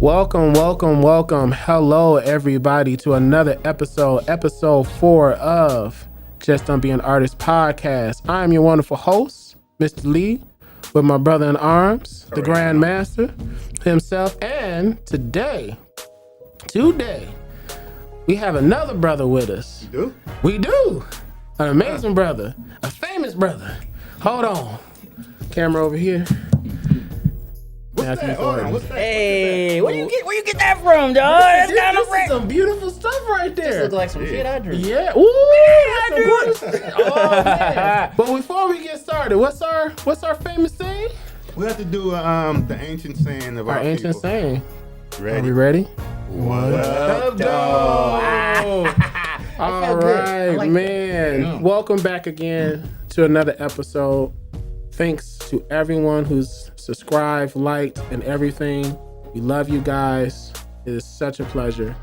Welcome. Hello, everybody, to another episode 4 of Just Don't Be an Artist podcast. I'm your wonderful host, Mr. Lee, with my brother in arms, the Grand Master himself. And today, we have another brother with us. You do? We do. An amazing brother, a famous brother. Hold on. Camera over here. What's that? Hey, where you get that from, dog? That's kind of This is some beautiful stuff right there. This looks like some shit I drew. Yeah. Ooh, that's some good. Oh man. But before we get started, what's our famous saying? We have to do the ancient saying of our ancient people. saying. Ready? Are we ready? What up, dog? All right, like man. that. Welcome back again to another episode. Thanks to everyone who's subscribed, liked, and everything. We love you guys. It is such a pleasure.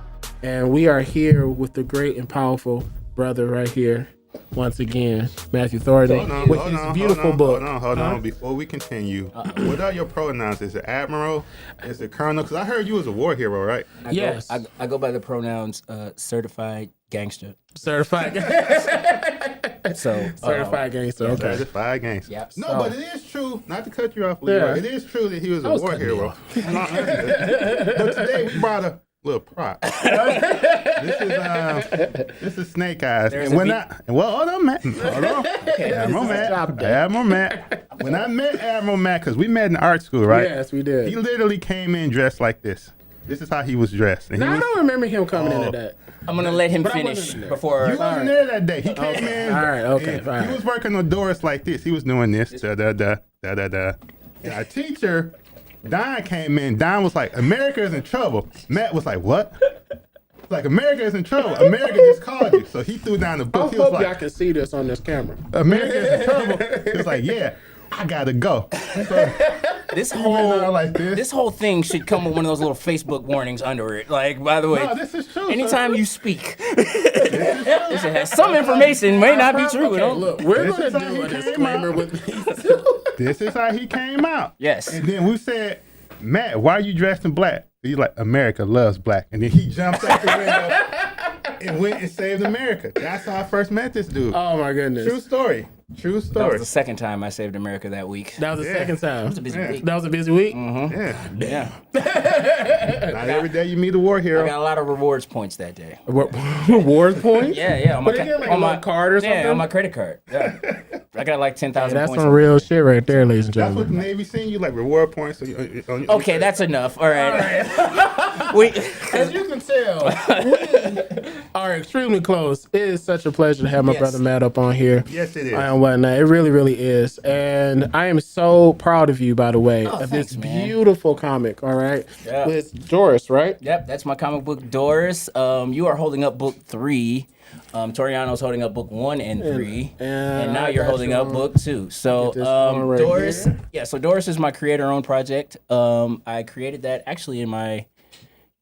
And we are here with the great and powerful brother right here, once again, Matthew Thornton, with his beautiful book. Hold on. Before we continue, what are your pronouns? Is it Admiral? Is it Colonel? Because I heard you was a war hero, right? Yes. I go by the pronouns certified gangster. Certified. Certified gangster. Okay. Certified gangster. Yep. No, So- but it is true. Not to cut you off, Leroy. Yeah. It is true that he was a was war cutting you hero. off. But today we brought a little prop. This is Snake Eyes. There's And a hold on, Matt. Hold on. Admiral Matt. When I met Admiral Matt, because we met in art school, right? Yes, we did. He literally came in dressed like this. This is how he was dressed. And he Now, I was, don't remember him coming into that. I'm gonna let him But I finish wasn't there. before. you wasn't there that day. He came in. All right, okay, and fine. He was working on Doris like this. He was doing this. Da da da da da da. And our teacher, Don, came in. Don was like, "America is in trouble." Matt was like, "What?" Like, America is in trouble. America just called you. So he threw down the I book. He was hope y'all like, can see this on this camera. "America is in trouble." He was like, "Yeah, I gotta go." So this he went whole out like this. this whole thing should come with one of those little Facebook warnings under it. Like, by the way, No, this is true. anytime you speak, it should have some information. May not be true. Okay, Don't- look, we're This going is to how do he a came disclaimer out. with these. This is how he came out. Yes. And then we said, "Matt, why are you dressed in black?" He's like, "America loves black." And then he jumped out the window and went and saved America. That's how I first met this dude. Oh, my goodness. True story. True That story. was the second time I saved America that week. That was the Yeah. second time. It was a busy week. That was a busy week? Yeah. Yeah, Not every day you meet a war I hero. got a lot of rewards points that day. Rewards points? Yeah. On my, But they get like a little card or something? Yeah, on my credit card. Yeah, I got like 10,000 That's points. some real shit right there, ladies and That's what the gentlemen. Navy seen you like reward points. Okay, that's enough. All right. we, As you can tell, we are extremely close. It is such a pleasure to have my Yes. brother Matt up on here. Yes, it is. And whatnot. It really is. And I am so proud of you, by the way, of thanks, this man. beautiful comic, all right? Yeah. With Doris, right? Yep, that's my comic book, Doris. You are holding up book 3. Toriano's holding up book 1 and 3. And now I you're got holding you up on. book 2. So Get this one right Doris, here. yeah, so Doris is my creator-owned project. I created that actually in my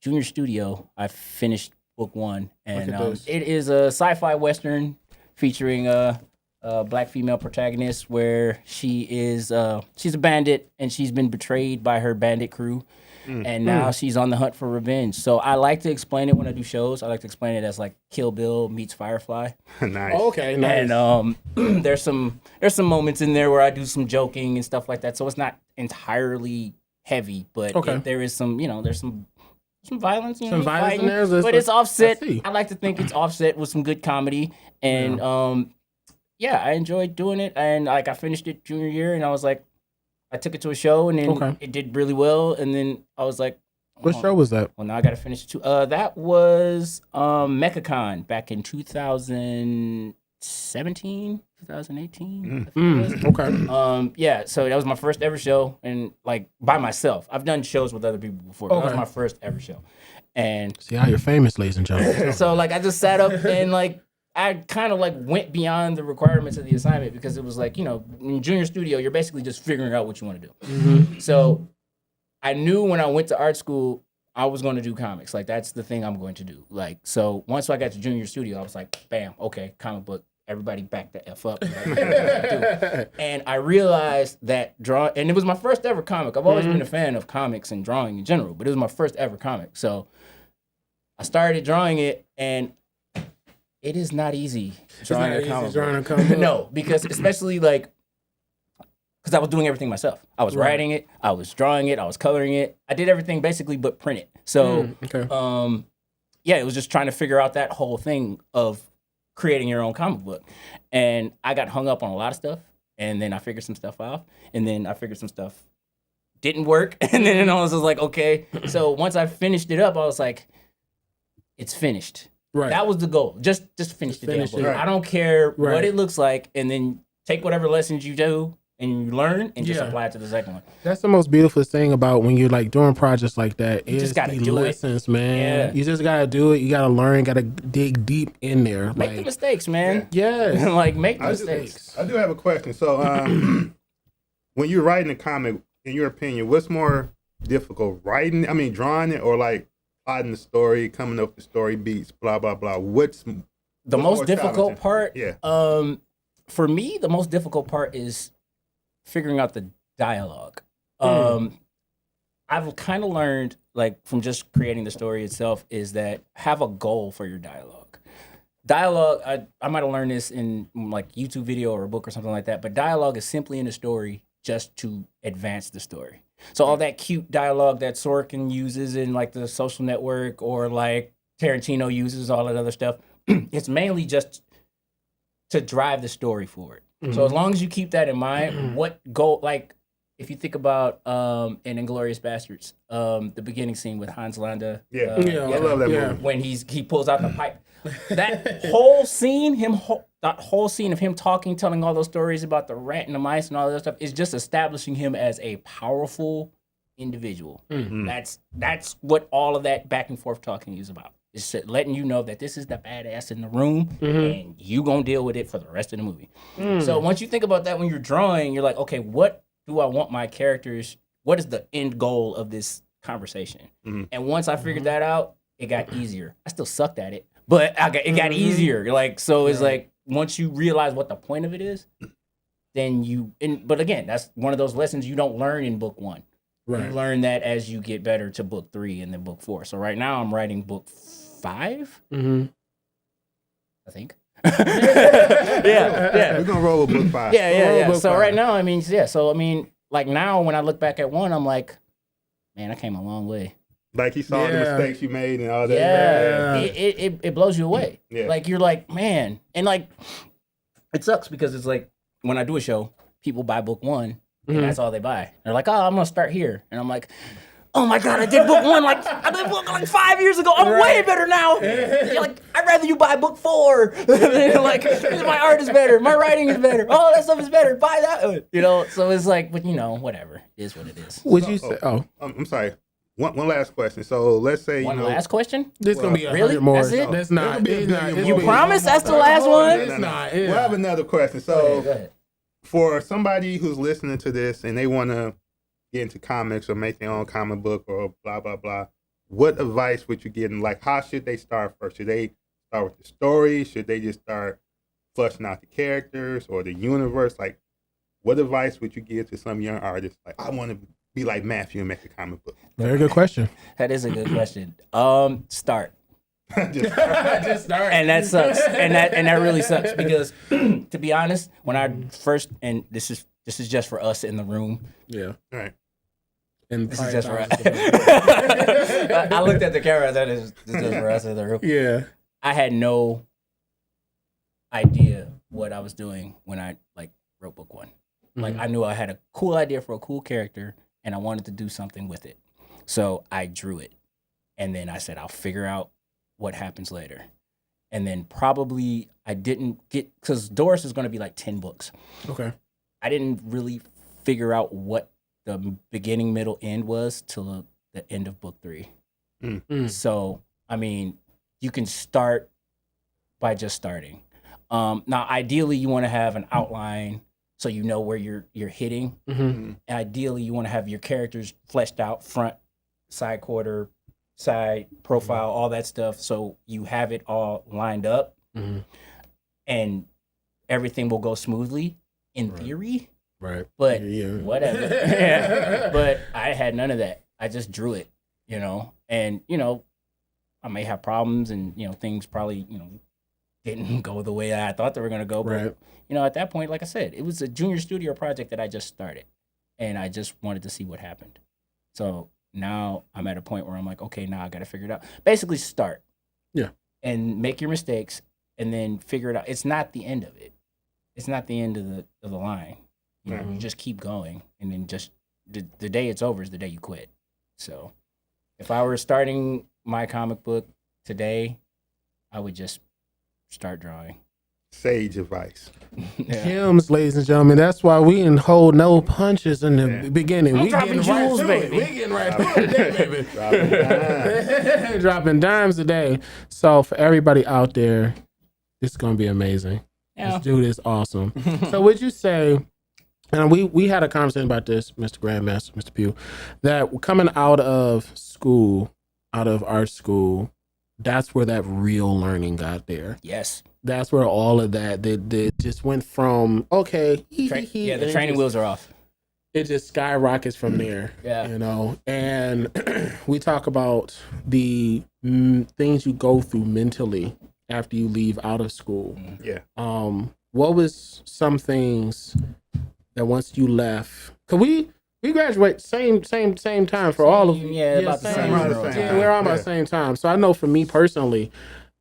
junior studio. I finished book 1. And at this. it is a sci-fi western featuring a black female protagonist where she is she's a bandit and she's been betrayed by her bandit crew. And now she's on the hunt for revenge. So I like to explain it when I do shows. I like to explain it as like Kill Bill meets Firefly. Nice. Okay, nice. And there's some moments in there where I do some joking and stuff like that. So it's not entirely heavy, but Okay. there is some, there's some violence, Some violence in fighting, there? That's but it's what- offset. I see. I like to think it's offset with some good comedy. And I enjoyed doing it. And like I finished it junior year, and I was like, I took it to a show, and then Okay. it did really well. And then I was like, What show was that? well, now I got to finish it too. That was MechaCon back in 2017, 2018. I think it was. Okay. Yeah, so that was my first ever show, and like by myself. I've done shows with other people before, but that was Okay. my first ever show. And See how you're famous, ladies and gentlemen. so like I just sat up and like I kind of like went beyond the requirements of the assignment because it was like, in junior studio, you're basically just figuring out what you want to do. So I knew when I went to art school, I was going to do comics. Like, that's the thing I'm going to do. Like, so once I got to junior studio, I was like, bam, okay, comic book. everybody back the F up. And I realized that and it was my first ever comic. I've always been a fan of comics and drawing in general, but it was my first ever comic. So I started drawing it, and it is not easy drawing a comic book. No, because especially like, because I was doing everything myself. I was writing it, I was drawing it, I was coloring it. I did everything basically but print it. So, yeah, it was just trying to figure out that whole thing of creating your own comic book. And I got hung up on a lot of stuff, and then I figured some stuff out, and then I figured some stuff didn't work, and then I was just like, okay. So once I finished it up, I was like, it's finished. Right. That was the goal. Just finish the damn book. Right. I don't care what it looks like, and then take whatever lessons you do and you learn and just apply it to the second one. That's the most beautiful thing about when you're like doing projects like that. You just gotta do lessons, man. Yeah. You just gotta do it. You gotta learn. Gotta dig deep in there. Make the mistakes, man. Yeah. Like make the mistakes. I do have a question. So, when you're writing a comic, in your opinion, what's more difficult, drawing it, or like plotting the story, coming up with story beats, blah blah blah? What's the most difficult part? Yeah. For me, the most difficult part is figuring out the dialogue. I've kind of learned, like, from just creating the story itself, is that have a goal for your dialogue. Dialogue, I might have learned this in like YouTube video or a book or something like that, but dialogue is simply in the story just to advance the story. So all that cute dialogue that Sorkin uses in like the Social Network, or like Tarantino uses, all that other stuff, it's mainly just to drive the story forward. So as long as you keep that in mind, what goal, like if you think about in Inglourious Bastards, the beginning scene with Hans Landa. I love that movie. When he pulls out the pipe. That whole scene, that whole scene of him talking, telling all those stories about the rat and the mice and all that stuff, is just establishing him as a powerful individual. That's what all of that back and forth talking is about. It's letting you know that this is the badass in the room, and you gonna deal with it for the rest of the movie. So once you think about that when you're drawing, you're like, okay, what do I want my characters? What is the end goal of this conversation? And once I figured that out, it got easier. I still sucked at it, but it got easier. Like, so it's like once you realize what the point of it is, then but again, that's one of those lessons you don't learn in book 1. Right. You learn that as you get better to book 3 and then book 4. So right now I'm writing book 5. I think. Yeah. We're gonna roll with book 5. Yeah. So right now, like now when I look back at 1, I'm like, man, I came a long way. Like you saw the mistakes you made and all that. Yeah. It blows you away. Yeah. Like you're like, man, and like it sucks because it's like when I do a show, people buy book 1. And that's all they buy. They're like, oh, I'm gonna start here, and I'm like, oh my god, I did book 1 I did book 5 years ago. I'm way better now. You're like, I'd rather you buy book 4. Like, my art is better, my writing is better, all that stuff is better. Buy that one. So it's like, but whatever, it is what it is. Would you say? I'm sorry. One last question. So let's say last question. This is gonna be really more. That's it. That's not. You promise that's the last one? It's not. We'll have another question. So. Go ahead. For somebody who's listening to this and they want to get into comics or make their own comic book or blah, blah, blah, what advice would you give them? Like, how should they start first? Should they start with the story? Should they just start fleshing out the characters or the universe? Like, what advice would you give to some young artists? Like, I want to be like Matthew and make a comic book. Very good question. That is a good question. Start. Just start. And that sucks. And that really sucks because, to be honest, when I first, and this is just for us in the room. Yeah. All right. And this is just for us. I looked at the camera and said, this is just for us in the room. Yeah. I had no idea what I was doing when I wrote book 1. Like, I knew I had a cool idea for a cool character and I wanted to do something with it. So I drew it. And then I said, I'll figure out what happens later. And then probably I didn't get, because Doris is going to be like 10 books. Okay. I didn't really figure out what the beginning, middle, end was till the end of book 3. So, you can start by just starting. Now, ideally, you want to have an outline so you know where you're hitting. And ideally, you want to have your characters fleshed out, front, side quarter, side profile, all that stuff, so you have it all lined up. And everything will go smoothly in theory. Right. But Yeah. whatever. Yeah. But I had none of that. I just drew it, and I may have problems, and things probably didn't go the way I thought they were gonna go. But Right. at that point, like I said, it was a junior studio project that I just started, and I just wanted to see what happened. So now I'm at a point where I'm like, okay, now I got to figure it out. Basically, start. Yeah. And make your mistakes, and then figure it out. It's not the end of it. It's not the end of the line. You just keep going, and then just the day it's over is the day you quit. So if I were starting my comic book today, I would just start drawing. Sage advice. Hymns, ladies and gentlemen. That's why we didn't hold no punches in the beginning. We dropping getting right jewels, to baby. it. We getting right to it, baby. Dropping dimes today. So for everybody out there, this is gonna be amazing. Yeah. This dude is awesome. So would you say? And we had a conversation about this, Mr. Grandmaster, Mr. Pugh, that coming out of school, out of art school, that's where that real learning got there. Yes. That's where all of that just went from, okay. The training wheels are off. It just skyrockets from there. Yeah. And we talk about the things you go through mentally after you leave out of school. Yeah. What was some things that once you left, cause we graduate same time for all of you. About the same time. Yeah, we're all about the same time. So I know for me personally,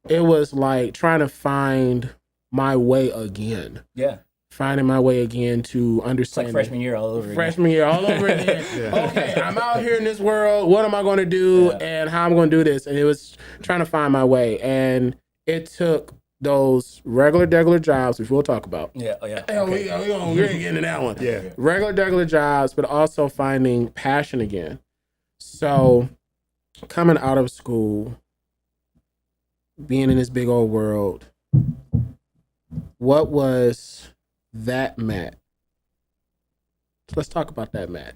it was like trying to find my way again. Yeah. Finding my way again to It's understand. like freshman year all over again. Freshman year all over again. Okay, I'm out here in this world. What am I going to do and how I'm going to do this? And it was trying to find my way. And it took those regular jobs, which we'll talk about. Yeah, oh yeah. We're going to get into that one. Yeah. Regular jobs, but also finding passion again. So coming out of school, being in this big old world, what was that Matt? Let's talk about that Matt.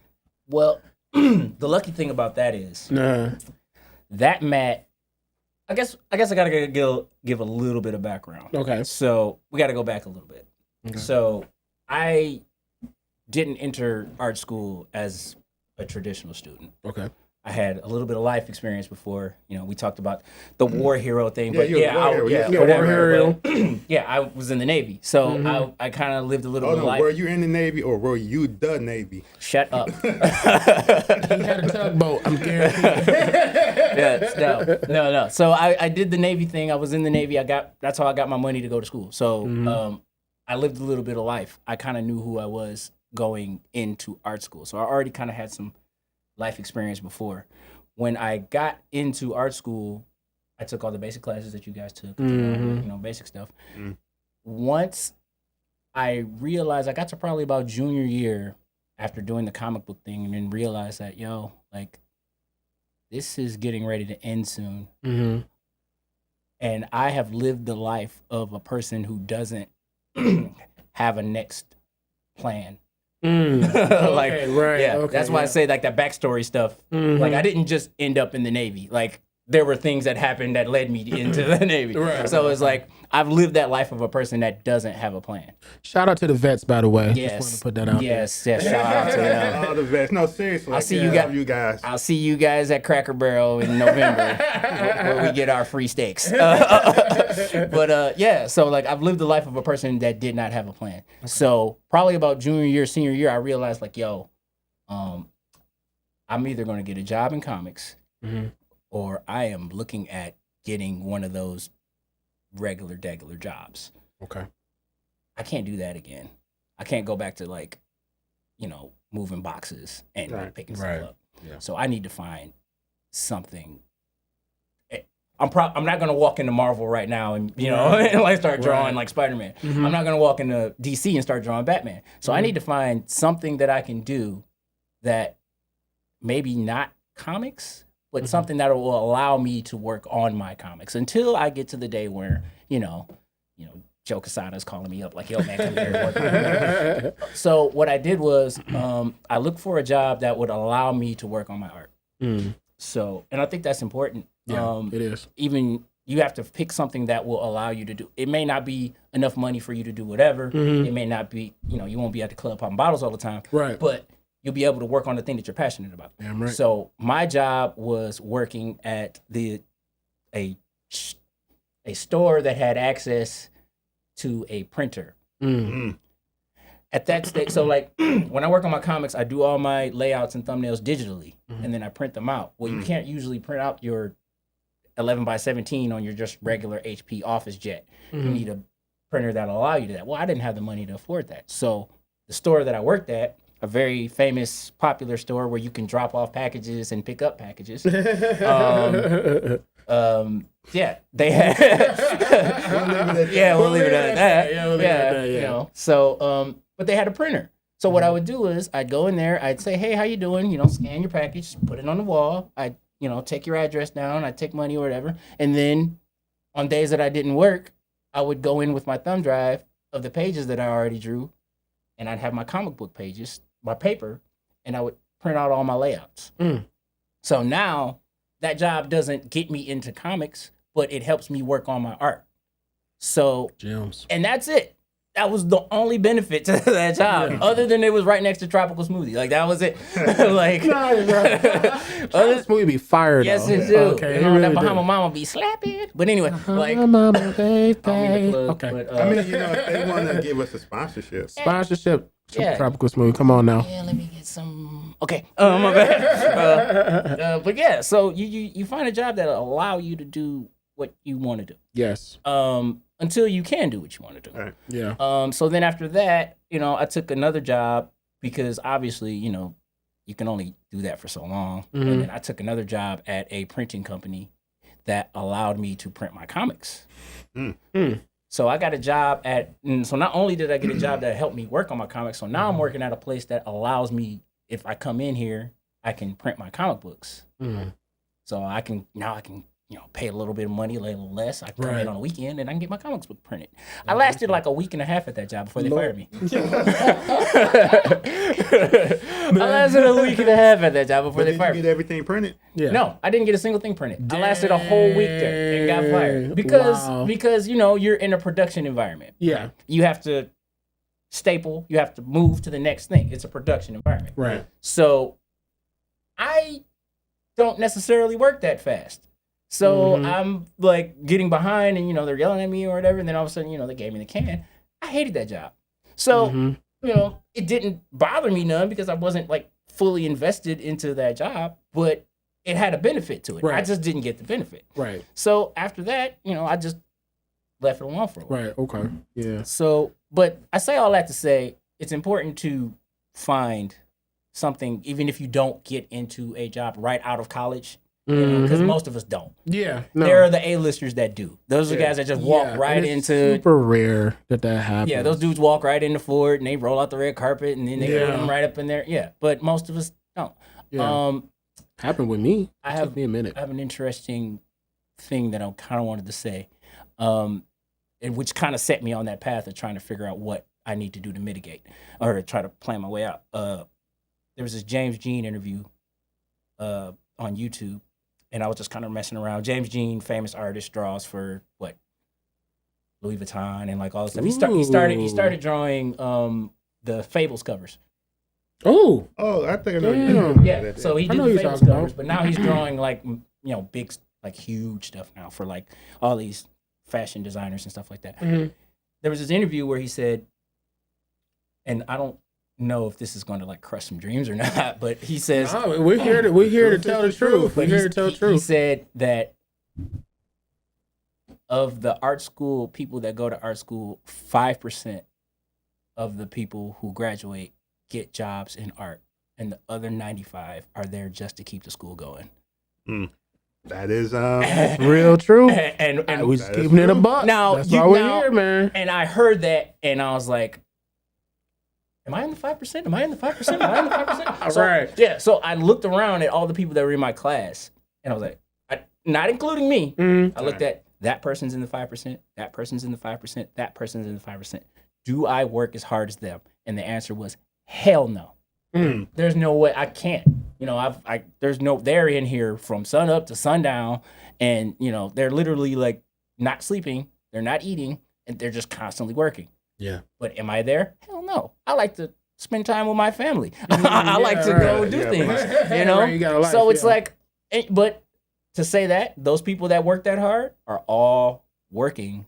Well, the lucky thing about that is that Matt, I guess I gotta give a little bit of background. Okay. So we gotta go back a little bit. Okay. So I didn't enter art school as a traditional student. Okay. I had a little bit of life experience before. We talked about the war hero thing, but war hero. Yeah, I was in the Navy, so I kind of lived a little bit of life. Were you in the Navy or were you the Navy? Shut up. He had a tugboat. I'm guaranteed. No. So I did the Navy thing. I was in the Navy. That's how I got my money to go to school. So I lived a little bit of life. I kind of knew who I was going into art school. So I already kind of had some life experience before. When I got into art school, I took all the basic classes that you guys took, basic stuff. Once I realized, I got to probably about junior year after doing the comic book thing, and then realized that, this is getting ready to end soon. And I have lived the life of a person who doesn't have a next plan. That's why I say like that backstory stuff. Like I didn't just end up in the Navy. Like there were things that happened that led me into the Navy. So it's like I've lived that life of a person that doesn't have a plan. Shout out to the vets, by the way. Yes. Just want to put that out. Yes. Shout out to them. All the vets. No, seriously. I'll see you guys. I'll see you guys at Cracker Barrel in November where we get our free steaks. But so like I've lived the life of a person that did not have a plan. So probably about junior year, senior year, I realized like, I'm either going to get a job in comics or I am looking at getting one of those regular jobs. Okay. I can't do that again. I can't go back to like, moving boxes and like, picking stuff up. Yeah. So I need to find something. I'm not gonna walk into Marvel right now and and like start drawing like Spider-Man. I'm not gonna walk into DC and start drawing Batman. So I need to find something that I can do that maybe not comics, but something that will allow me to work on my comics until I get to the day where Joe Quesada's calling me up like, yo man, come here and work on me. So what I did was I looked for a job that would allow me to work on my art. So, and I think that's important. Yeah, it is. Even you have to pick something that will allow you to do. It may not be enough money for you to do whatever. It may not be, you won't be at the club popping bottles all the time. Right. But you'll be able to work on the thing that you're passionate about. Damn right. So my job was working at a store that had access to a printer. At that stage, so like when I work on my comics, I do all my layouts and thumbnails digitally, and then I print them out. Well, you can't usually print out your 11 by 17 on your just regular HP Office Jet. You need a printer that'll allow you to that. Well, I didn't have the money to afford that. So the store that I worked at, a very famous, popular store where you can drop off packages and pick up packages. Yeah, they had. We'll leave it at that. So, but they had a printer. So what I would do is I'd go in there, I'd say, hey, how you doing? Scan your package, put it on the wall. I'd, take your address down. I'd take money or whatever. And then on days that I didn't work, I would go in with my thumb drive of the pages that I already drew, and I'd have my comic book pages, my paper, and I would print out all my layouts. So now that job doesn't get me into comics, but it helps me work on my art. So, Gems. And that's it. That was the only benefit to that job, other than it was right next to Tropical Smoothie. Like, that was it. Like, Smoothie be fired. Yes, though. it do. Okay, That really Bahama do. Mama be slapping. But anyway, like, Mama, baby. I don't mean to plug, Okay. but, I mean, if they want to give us a sponsorship. Sponsorship. Yeah. Tropical Smoothie. Come on now. yeah, let me get some. Okay, my bad. But yeah, so you find a job that'll allow you to do what you want to do. Yes. Until you can do what you want to do. Right. Yeah. So then after that, I took another job because obviously, you can only do that for so long. And then I took another job at a printing company that allowed me to print my comics. So I got a job so not only did I get a job that helped me work on my comics, so now I'm working at a place that allows me, if I come in here, I can print my comic books. So I can pay a little bit of money, a little less. I can come in on a weekend and I can get my comics book printed. I lasted like a week and a half at that job before they fired me. I lasted a week and a half at that job before But they did fired you me. get everything printed? Yeah. No, I didn't get a single thing printed. I lasted a whole week there and got fired because you're in a production environment. Yeah. You have to staple. You have to move to the next thing. It's a production environment. Right. So I don't necessarily work that fast. So I'm like getting behind and, they're yelling at me or whatever. And then all of a sudden, they gave me the can. I hated that job. So, it didn't bother me none because I wasn't like fully invested into that job, but it had a benefit to it. Right. I just didn't get the benefit. Right. So after that, I just left it alone for a while. Right. Okay. Yeah. So, but I say all that to say it's important to find something, even if you don't get into a job right out of college, because most of us don't. Yeah. No. There are the A-listers that do. Those are the guys that just walk right and it's into. super rare that happens. Yeah, those dudes walk right into Ford and they roll out the red carpet and then they put them right up in there. Yeah, but most of us don't. Yeah. Happened with me. It took me a minute. I have an interesting thing that I kind of wanted to say, and which kind of set me on that path of trying to figure out what I need to do to mitigate or to try to plan my way out. There was this James Jean interview on YouTube, and I was just kind of messing around. James Jean, famous artist, draws for Louis Vuitton and like all this stuff. He started drawing the Fables covers. Oh, I think I know. Damn. Yeah, so he did know the you're Fables talking covers, about. but now he's drawing like big, like huge stuff now for like all these fashion designers and stuff like that. There was this interview where he said, and I don't know if this is going to like crush some dreams or not, but he says, we're here to tell the truth. We're here to tell the He truth. said that of the art school people that go to art school, 5% of the people who graduate get jobs in art, and the other 95 are there just to keep the school going. That is Real true. And we just keeping it a buck. Now, That's why we're here, man. And I heard that, and I was like, am I in the 5%? Am I in the 5%? Am I in the 5%? So, Right. Yeah, so I looked around at all the people that were in my class, and I was like, not including me, I looked at that person's in the 5%, that person's in the 5%, that person's in the 5%. Do I work as hard as them? And the answer was, hell no. There's no way. I can't. They're in here from sun up to sundown, and they're literally like not sleeping, they're not eating, and they're just constantly working. Yeah. But am I there? Hell no. I like to spend time with my family. I like to go do things, you know? Right, you got a life, so it's yeah. like, but to say that, those people that work that hard are all working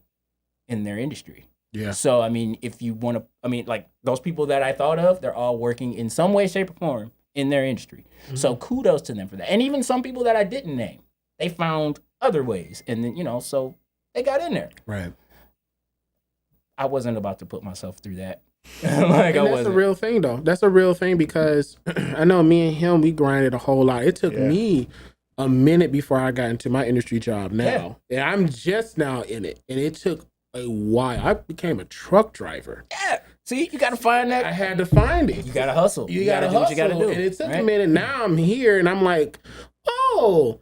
in their industry. Yeah. So, I mean, if you want to, I mean, like those people that I thought of, they're all working in some way, shape, or form in their industry. Mm-hmm. So kudos to them for that. And even some people that I didn't name, they found other ways. And then, you know, so they got in there. Right. I wasn't about to put myself through that. Like, and that's a real thing, though. That's a real thing because I know me and him, we grinded a whole lot. It took me a minute before I got into my industry job now. And I'm just now in it. And it took a while. I became a truck driver. Yeah. See, you got to find that. I had to find it. You got to hustle. You got to hustle. What you got to do. And it took a minute. Now I'm here and I'm like, oh,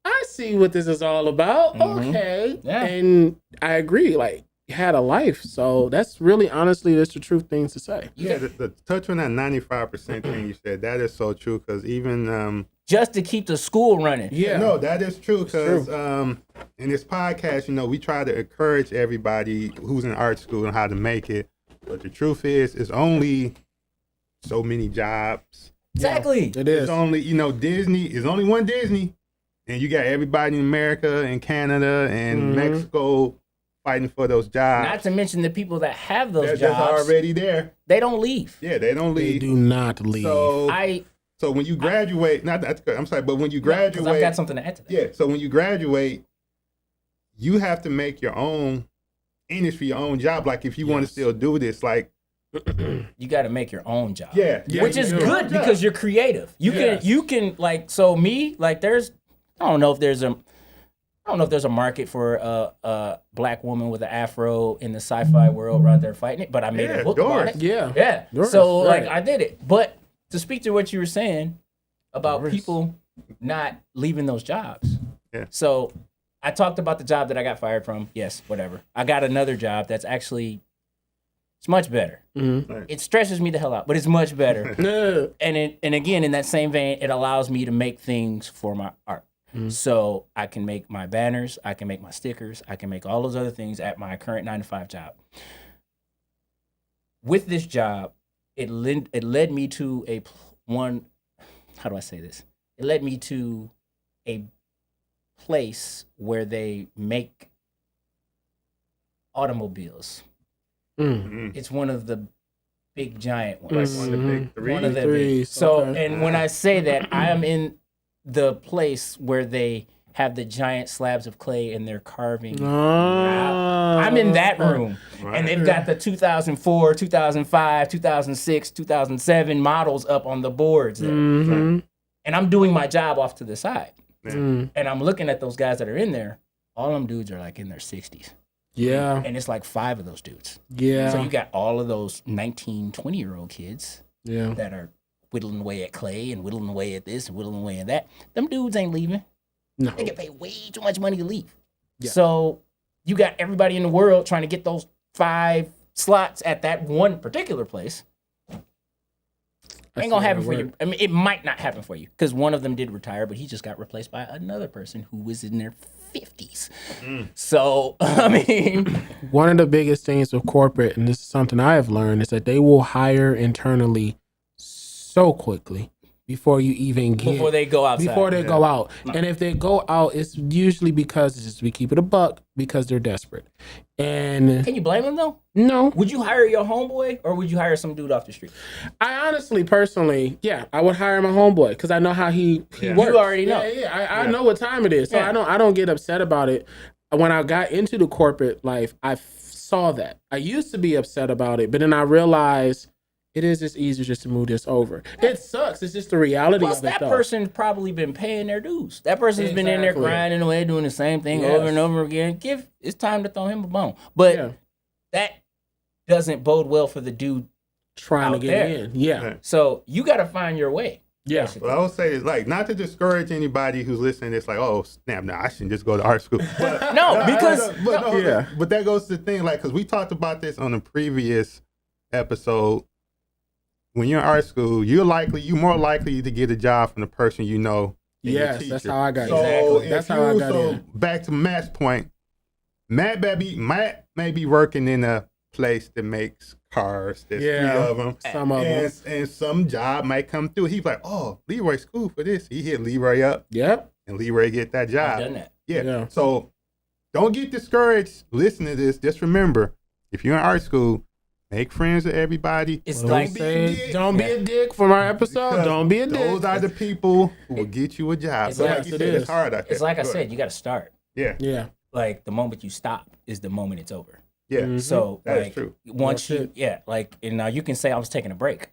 I see what this is all about. Okay. Yeah. And I agree. Like, had a life. So that's really, honestly, that's the true things to say. Yeah, the touch on that 95% thing you said, that is so true because even just to keep the school running. Yeah. No, that is true because in this podcast, you know, we try to encourage everybody who's in art school and how to make it. But the truth is, it's only so many jobs. Exactly. It is. It's only, you know, Disney is only one Disney. And you got everybody in America and Canada and Mexico fighting for those jobs. Not to mention the people that have those jobs. That's already there. They don't leave. Yeah, they don't leave. They do not leave. So when you graduate, I'm sorry, but when you graduate, I've got something to add to that. Yeah, so when you graduate, you have to make your own industry, your own job. Like if you want to still do this, like you got to make your own job. Yeah, which is good because you're creative. You can like, so me, like I don't know if there's a market for a black woman with an afro in the sci-fi world right there fighting it, but I made a book about it. Yeah. So like I did it. But to speak to what you were saying about people not leaving those jobs. Yeah. So I talked about the job that I got fired from. Yes, whatever. I got another job that's actually, it's much better. Mm-hmm. It stresses me the hell out, but it's much better. And again, in that same vein, it allows me to make things for my art. So I can make my banners, I can make my stickers, I can make all those other things at my current 9-to-5 job. With this job, it led me to It led me to a place where they make automobiles. It's one of the big giant ones. one of the big three. One of the big. So, and when I say that, I am in the place where they have the giant slabs of clay and they're carving. I'm in that room. And they've got the 2004, 2005, 2006, 2007 models up on the boards there. And I'm doing my job off to the side. And I'm looking at those guys that are in there. All them dudes are like in their 60s. Yeah. And it's like 5 of those dudes. Yeah. So you got all of those 19, 20-year-old kids that are whittling away at clay and whittling away at this and whittling away at that. Them dudes ain't leaving. No. They get paid way too much money to leave. Yeah. So you got everybody in the world trying to get those 5 slots at that one particular place. Ain't gonna happen for you. I mean, it might not happen for you because one of them did retire, but he just got replaced by another person who was in their 50s. So, I mean, one of the biggest things with corporate, and this is something I have learned, is that they will hire internally so quickly before you even get before they go outside. Before they go out. And if they go out, it's usually because it's just, we keep it a buck, because they're desperate. And can you blame them though? No. Would you hire your homeboy or would you hire some dude off the street? I honestly, personally, I would hire my homeboy because I know how he works. You already know. I know what time it is, so I don't get upset about it. When I got into the corporate life, I saw that. I used to be upset about it, but then I realized it is just easier just to move this over. It sucks. It's just the reality of it. That person's probably been paying their dues. That person's been in there grinding away, doing the same thing over and over again. It's time to throw him a bone. But that doesn't bode well for the dude trying to get in. Yeah. So you got to find your way. Yeah. Well, I would say is like not to discourage anybody who's listening. It's like, oh snap! No, I shouldn't just go to art school. But, but that goes to the thing, like, because we talked about this on a previous episode. When you're in art school, you're more likely to get a job from the person you know. Yes, that's how I got in. That's how I got in. Back to Matt's point, Matt may be working in a place that makes cars. There's 3 of them. Some of them. And some job might come through. He's like, oh, Leroy's cool for this. He hit Leroy up. Yep. And Leroy get that job. I've done that. Yeah. So don't get discouraged. Listen to this. Just remember, if you're in art school, make friends with everybody. It's Don't like don't be a dick from our episode. Because Don't be a dick. Those are the people who will get you a job. It's So like- like you said, it's hard out there. it's like I said, you got to start. Yeah. Yeah. Like the moment you stop is the moment it's over. Yeah. Mhm. So That is like true. once That's you like and now you can say I was taking a break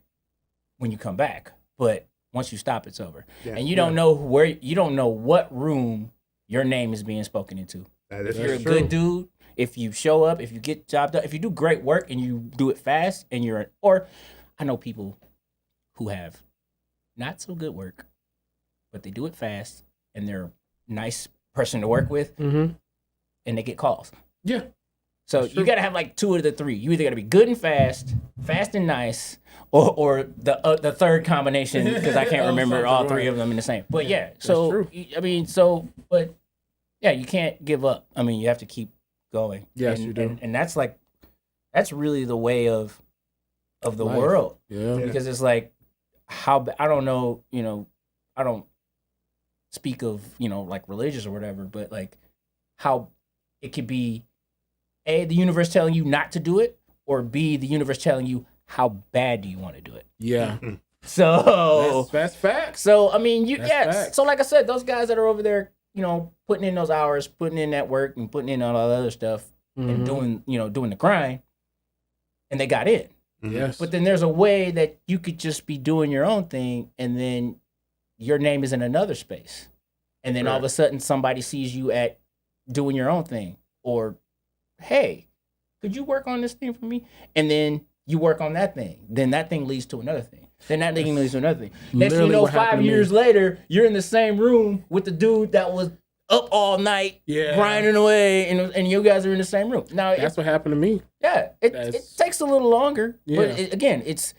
when you come back, but once you stop, it's over. Yeah. And you don't know you don't know what room your name is being spoken into. That If is you're a true. good dude, if you show up, if you get job done, if you do great work and you do it fast and or I know people who have not so good work, but they do it fast and they're a nice person to work with Mm-hmm. and they get calls. Yeah. So That's you true. got to have like 2 of the 3. You either got to be good and fast and nice, or the third combination because I can't Oh, remember something, all 3 right. of them in the same. But yeah, that's so true. I mean, but yeah, you can't give up. I mean, you have to keep going. Yes, and, you do. and that's really the way of the Life. world Yeah. because it's like I don't know, I don't speak of like religious or whatever, but like how it could be A, the universe telling you not to do it, or B, the universe telling you how bad do you want to do it. Yeah. So That's facts. so I mean That's yes. facts. So like I said, those guys that are over there, putting in those hours, putting in that work and putting in all that other stuff and Mhm. doing the grind, and they got in. Yes. But then there's a way that you could just be doing your own thing and then your name is in another space. And then all of a sudden somebody sees you at doing your own thing. Or, hey, could you work on this thing for me? And then you work on that thing. Then that thing leads to another thing. Then that thing leads to another thing. Next thing you literally know, what happened 5 to me. years later, you're in the same room with the dude that was up all night Yeah. grinding away and you guys are in the same room. Now, That's what happened to me. yeah, it That's- takes a little longer. Yeah. But again, it's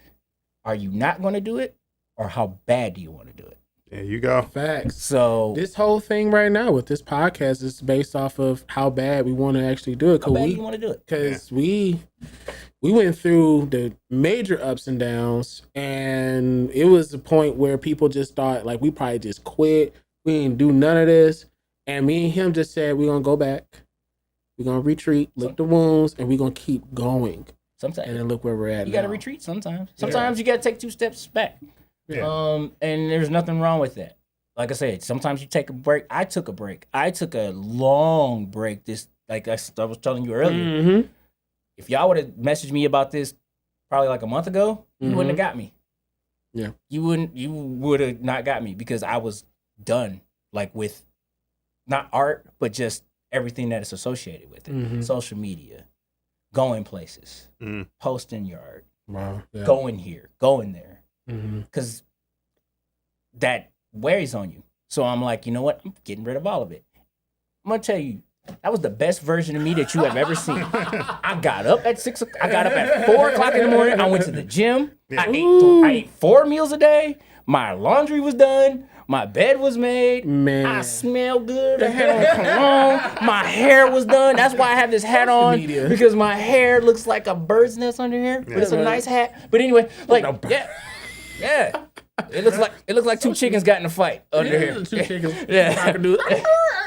are you not going to do it or how bad do you want to do it? There you go. Facts. So This whole thing right now with this podcast is based off of how bad we want to actually do it. how bad do you want to do it? Because we went through the major ups and downs, and it was the point where people just thought like we probably just quit. We didn't do none of this, and me and him just said we're gonna go back, we're gonna retreat, lick the wounds, and we're gonna keep going. Sometimes And then look where we're at. you got to now. retreat. Sometimes you got to take 2 steps back. Yeah. And there's nothing wrong with that. Like I said, sometimes you take a break. I took a break. I took a long break. This, like I was telling you earlier. Mm-hmm. If y'all would have messaged me about this probably like a month ago, you wouldn't have got me. Yeah. You would have not got me because I was done, like with not art, but just everything that is associated with it. Mhm. Social media, going places, Mm. posting your art, Wow. Yeah. going here, going there. Mm-hmm. Because that wears on you. So I'm like, you know what? I'm getting rid of all of it. I'm gonna tell you, that was the best version of me that you have ever seen. I got up at 6 o'clock. I got up at 4 o'clock in the morning. I went to the gym. I ate 4 meals a day. My laundry was done. My bed was made. Man. I smelled good. I had on cologne. My hair was done. That's why I have this hat on, media. because my hair looks like a bird's nest under here. But it's a right. nice hat. But anyway, like, yeah. It looks like 2 chickens got in a fight under here. 2 chickens. Yeah. Cock-a-doodle.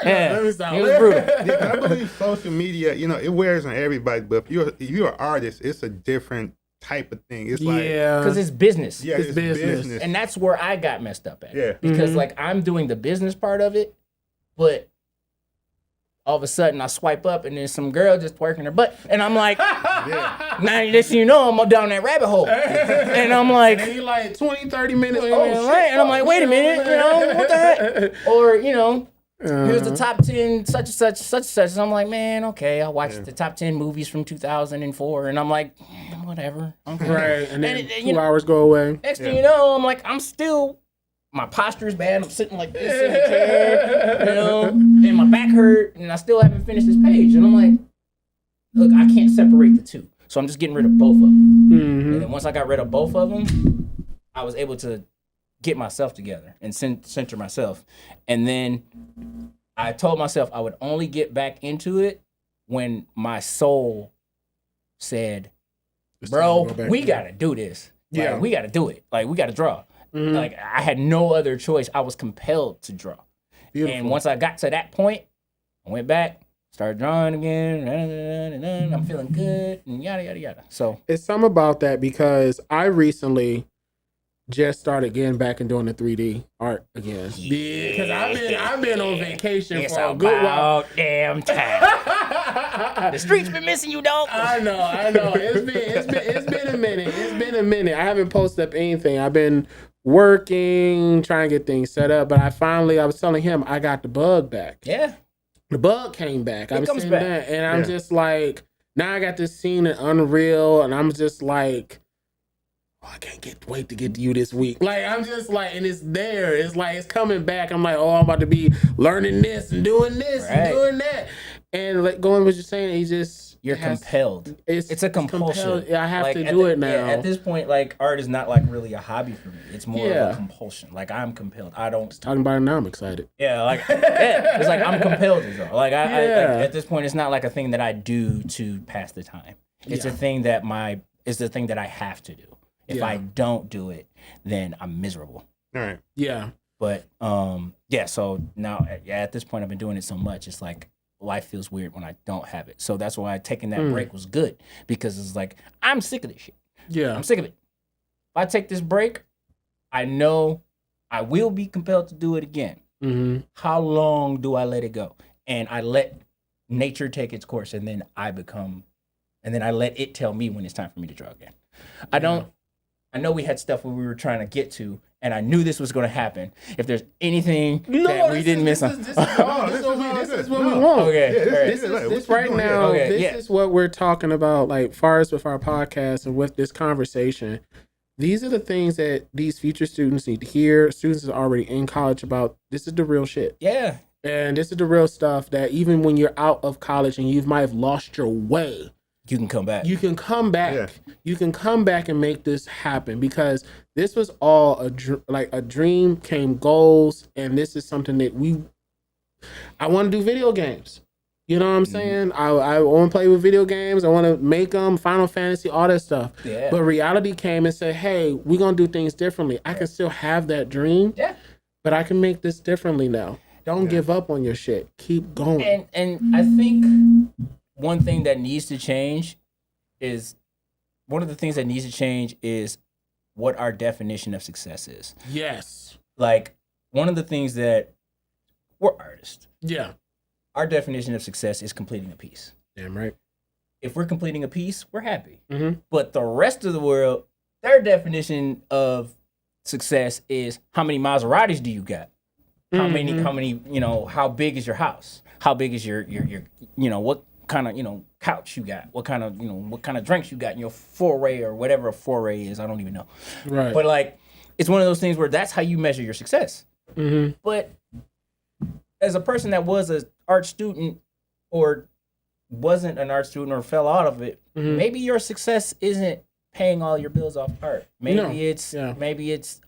Yeah. Let me stop. It was brutal. Yeah, I believe social media, it wears on everybody, but if you're an artist, it's a different type of thing. It's like, Yeah. Because it's business. yeah, it's it's business. business. And that's where I got messed up at. Yeah. Because Mhm. like I'm doing the business part of it, but all of a sudden I swipe up and there's some girl just twerking her butt. And I'm like, Yeah. now next thing you know, I'm down that rabbit hole. And I'm like, And you like 20, 30 minutes. and Oh, shit. I'm like, wait a minute, what the heck? Or, here's the top 10 such and such, such and such. And I'm like, man, okay, I watched the top 10 movies from 2004. And I'm like, whatever. Okay. Right. And then And it- 2 hours go away. Next thing you know, I'm like, my posture is bad. I'm sitting like this in the chair, and my back hurt, and I still haven't finished this page. And I'm like, look, I can't separate the two. So I'm just getting rid of both of them. Mm-hmm. And then once I got rid of both of them, I was able to get myself together and center myself. And then I told myself I would only get back into it when my soul said, It's bro, time to go back we in. got to do this. Like, Yeah. we got to do it. Like, we got to draw. Mhm. Like, I had no other choice. I was compelled to draw. Beautiful. And once I got to that point, I went back, started drawing again. I'm feeling good, and yada, yada, yada. So, It's something about that because I recently just started getting back and doing the 3D art again. Because I've been on vacation it's for a good while. about damn time. The streets been missing you, dog. I know. It's been a minute. It's been a minute. I haven't posted up anything. I've been working, trying to get things set up. But I was telling him I got the bug back. Yeah. The bug came back. I was comes saying back. that, and I'm just like, now I got this scene in Unreal, and I'm just like, oh, I can't wait to get to you this week. Like, I'm just like, and it's there. It's like, it's coming back. I'm like, oh, I'm about to be learning this and doing this and doing that. And like going what you're saying, you're compelled. It's a compulsion. Yeah, I have to do it now. Yeah, at this point, like, art is not like really a hobby for me. It's more of a compulsion. Like, I'm compelled. I don't talking about it now. I'm excited. Yeah, like it's like I'm compelled to draw. Like I at this point, it's not like a thing that I do to pass the time. It's a thing that it's the thing that I have to do. If I don't do it, then I'm miserable. All right. Yeah. But so now at this point, I've been doing it so much. It's like life feels weird when I don't have it. So that's why taking that break was good, because it's like, I'm sick of this shit. Yeah. I'm sick of it. If I take this break, I know I will be compelled to do it again. Mm-hmm. How long do I let it go? And I let nature take its course, and then I let it tell me when it's time for me to draw again. I know we had stuff where we were trying to get to, and I knew this was going to happen. If there's anything that we didn't miss on. This is what we want. Okay. This right now, this is what we're talking about, like, far as with our podcast and with this conversation. These are the things that these future students need to hear. Students are already in college about. This is the real shit. Yeah. And this is the real stuff that even when you're out of college and you might have lost your way, you can come back. You can come back. Yeah. You can come back and make this happen, because this was all a dream came goals, and this is something that I want to do video games. You know what I'm saying? I want to play with video games. I want to make them, Final Fantasy, all that stuff. Yeah. But reality came and said, hey, we're going to do things differently. I can still have that dream, but I can make this differently now. Don't give up on your shit. Keep going. And I think one of the things that needs to change is what our definition of success is. Yes. Like, one of the things that we're artists. Yeah. Our definition of success is completing a piece. Damn right. If we're completing a piece, we're happy. Mm-hmm. But the rest of the world, their definition of success is how many Maseratis do you got? How many, how big is your house? How big is your what kind of, couch you got? What kind of drinks you got in your foray, or whatever a foray is? I don't even know. Right. But like, it's one of those things where that's how you measure your success. Mm-hmm. But as a person that was an art student or wasn't an art student or fell out of it, maybe your success isn't paying all your bills off art. Maybe it's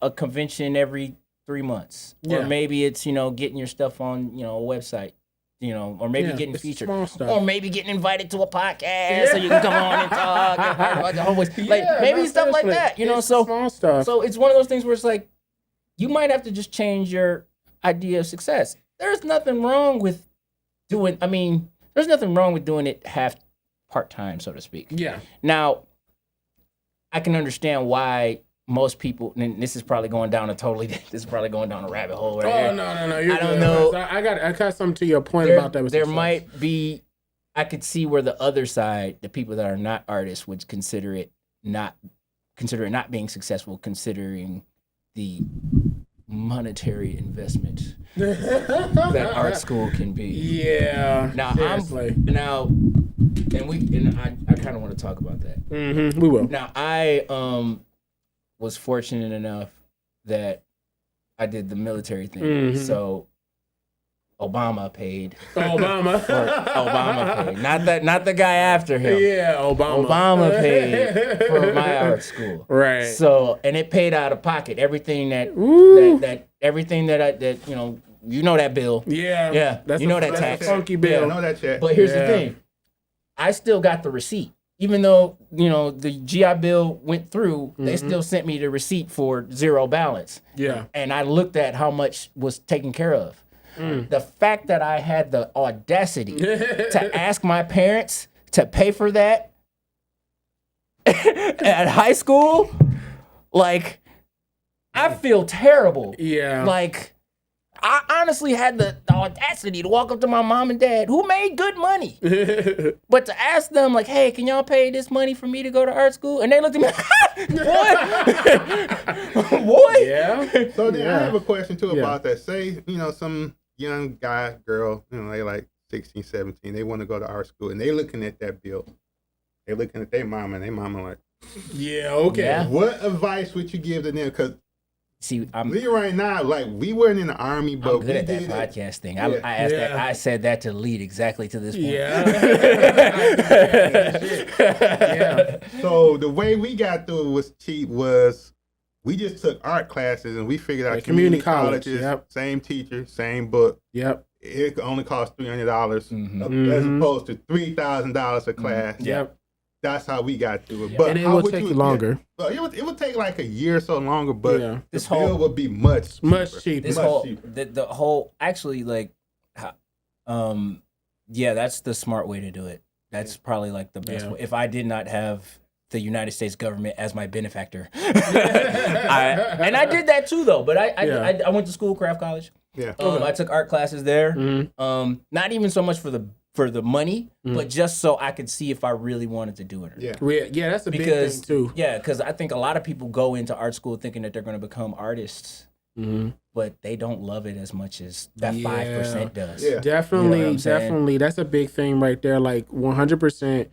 a convention every 3 months, or maybe it's getting your stuff on a website, or maybe getting featured, or maybe getting invited to a podcast so you can come on and talk about the homeboys. Maybe stuff like that, So small stuff. So it's one of those things where it's like, you might have to just change your idea of success. There's nothing wrong with doing. There's nothing wrong with doing it half part time, so to speak. Yeah. Now, I can understand why most people, and this is probably going down a rabbit hole right here. No. I don't know. I got something to your point about that. There might be. I could see where the other side, the people that are not artists, would consider it not being successful, considering the monetary investment that art school can be. Yeah. Now I kind of want to talk about that. Mm-hmm. We will. Now I was fortunate enough that I did the military thing. Mm-hmm. So Obama paid. Obama paid. Not the guy after him. Yeah, Obama. Obama paid for my art school. Right. So, and it paid out of pocket. Everything that that bill. Yeah. Yeah. That's that tax. A funky bill. Yeah, I know that check. But here's the thing. I still got the receipt. Even though, the GI Bill went through, they still sent me the receipt for zero balance. Yeah. And I looked at how much was taken care of. The fact that I had the audacity to ask my parents to pay for that at high school, like, I feel terrible. Yeah. Like, I honestly had the audacity to walk up to my mom and dad, who made good money, but to ask them, like, hey, can y'all pay this money for me to go to art school? And they looked at me like, what? Yeah. So then I have a question too about that. Say, some young guy, girl, they like 16, 17, they want to go to art school and they looking at that bill. They looking at their mama and their mama like, Yeah, okay. Yeah. what advice would you give to them? Because See, we right now, like, we weren't in the army, but I'm good we at that did podcast thing. Yeah. I asked that. I said that to lead exactly to this point. Yeah. Yeah. So the way we got through it was cheap. Was we just took art classes and we figured out community college, colleges, yep. same teacher, same book. Yep. It only cost $300 as opposed to $3,000 a class. Yep. That's how we got through it. But And it how would would take you longer. Well, it would take like a year or so longer, but Yeah. This the bill whole- would be much cheaper. This Much whole cheaper. the whole actually that's the smart way to do it. That's probably like the best way. If I did not have the United States government as my benefactor, I did that too though. But I went to school, craft college. Yeah. I took art classes there. Not even so much for the money, but just so I could see if I really wanted to do it or not. Yeah, that's a big thing too. Yeah, because I think a lot of people go into art school thinking that they're going to become artists, but they don't love it as much as that 5% does. Yeah. Definitely, You know what I'm saying? definitely. That's a big thing right there. Like 100%.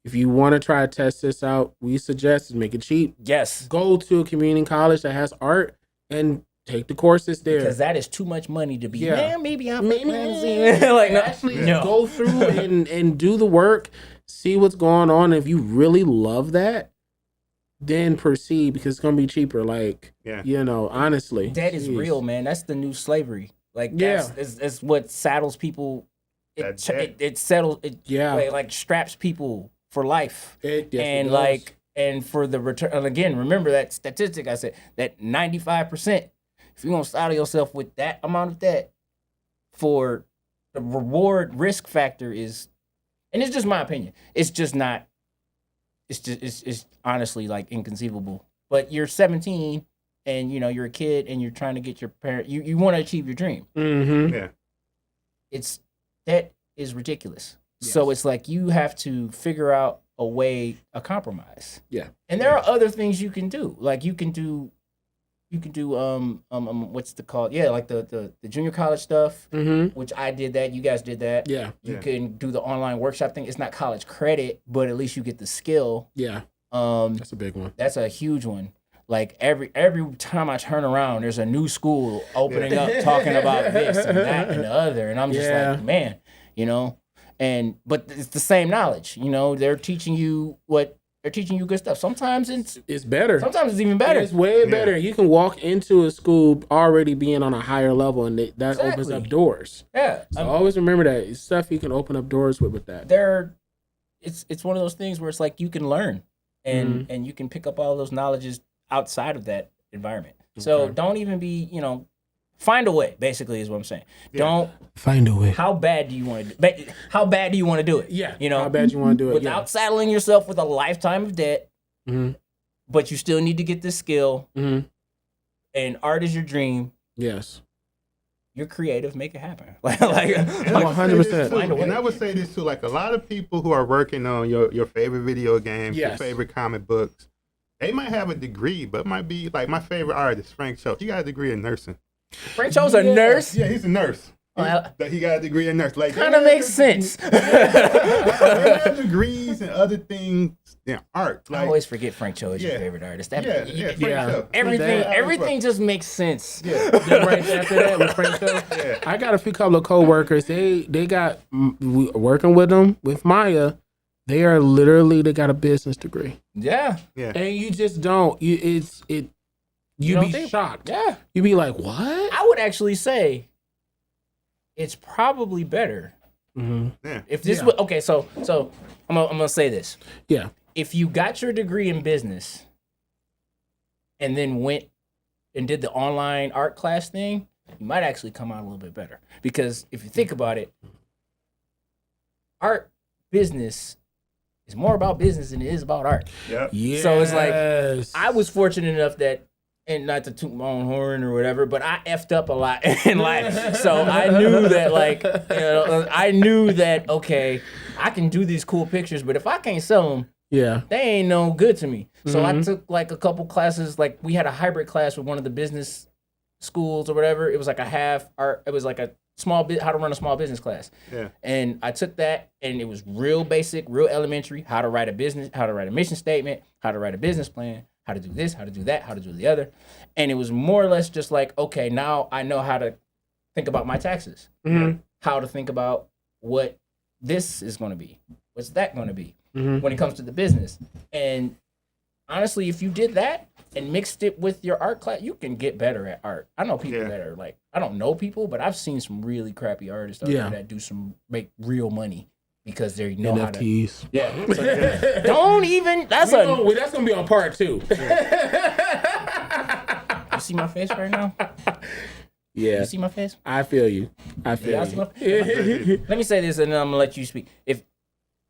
If you want to try to test this out, we suggest make it cheap. Yes. Go to a community college that has art and take the courses there. Because that is too much money to be, maybe I'm Maybe- like, no. Actually, No. go through and do the work, see what's going on. If you really love that, then proceed because it's gonna be cheaper. Like, honestly, That is Jeez. real, man. That's the new slavery. Like, Yeah. that's what saddles people. That debt. It settles. It like straps people for life. Yes, it And does. and for the return, and again, remember that statistic I said, that 95%, if you're gonna saddle yourself with that amount of debt, for the reward risk factor is, and it's just my opinion, it's just not, it's honestly like inconceivable. But you're 17 and you're a kid and you're trying to get your parent, you want to achieve your dream. Yeah. That is ridiculous. So it's like you have to figure out a compromise. Yeah. And there are other things you can do. Like you can do what's the called? Yeah, like the junior college stuff, which I did that. You guys did that. Yeah. You can do the online workshop thing. It's not college credit, but at least you get the skill. Yeah. Um, That's a big one. that's a huge one. Like every time I turn around, there's a new school opening up talking about this and that and the other, and I'm just like, man, but it's the same knowledge. They're teaching you good stuff. Sometimes It's better. sometimes it's even better. It's way better. You can walk into a school already being on a higher level, and that opens up doors. Yeah, So always remember that it's stuff you can open up doors with that. It's one of those things where it's like you can learn and you can pick up all those knowledges outside of that environment. So don't even be, find a way, basically is what I'm saying. Don't Find a way. how bad do you want to how bad do you want to do it? Yeah. You know, how bad you want to do it. without saddling yourself with a lifetime of debt, but you still need to get this skill and art is your dream. Yes. You're creative, make it happen. And I would say 100%. this too, and I would say this too, like a lot of people who are working on your favorite video games, your Yes. favorite comic books, they might have a degree, but it might be like my favorite artist, Frank Cho. He got a degree in nursing. Frank Cho's a nurse. Yeah, he's a nurse. Well, He got a degree in nursing. Like kind of makes sense. They have degrees and other things in art. I Like, always forget Frank Cho is your Yeah. favorite artist. Frank Cho. Everything just makes sense. Right after that with Frank Cho. Yeah. I got a few couple of coworkers. They got working with them with Maya. They got a business degree, Yeah. and you just don't. You'd don't be think- shocked. Yeah. You'd be like, what? I would actually say it's probably better Yeah. If this was okay, so I'm gonna say this. Yeah. If you got your degree in business and then went and did the online art class thing, you might actually come out a little bit better. Because if you think about it, art business is more about business than it is about art. Yep. Yes. So it's like I was fortunate enough that, and not to toot my own horn or whatever, but I effed up a lot in life. So I knew that, like, I knew that, okay, I can do these cool pictures, but if I can't sell them, they ain't no good to me. So I took like a couple classes, like we had a hybrid class with one of the business schools or whatever. It was like a half art, it was like a small bit, how to run a small business class. Yeah. And I took that and it was real basic, real elementary, how to write a business, how to write a mission statement, how to write a business plan, how to do this, how to do that, how to do the other. And it was more or less just like, okay, now I know how to think about my taxes, how to think about what this is going to be, what's that going to be when it comes to the business. And honestly, if you did that and mixed it with your art class, you can get better at art. I know people that are like, I don't know people, but I've seen some really crappy artists out there that make real money because they know NFTs. How to. Yeah. So don't even. That's gonna be on part 2. You see my face right now? Yeah. You see my face? I feel you. Let me say this and then I'm gonna let you speak. If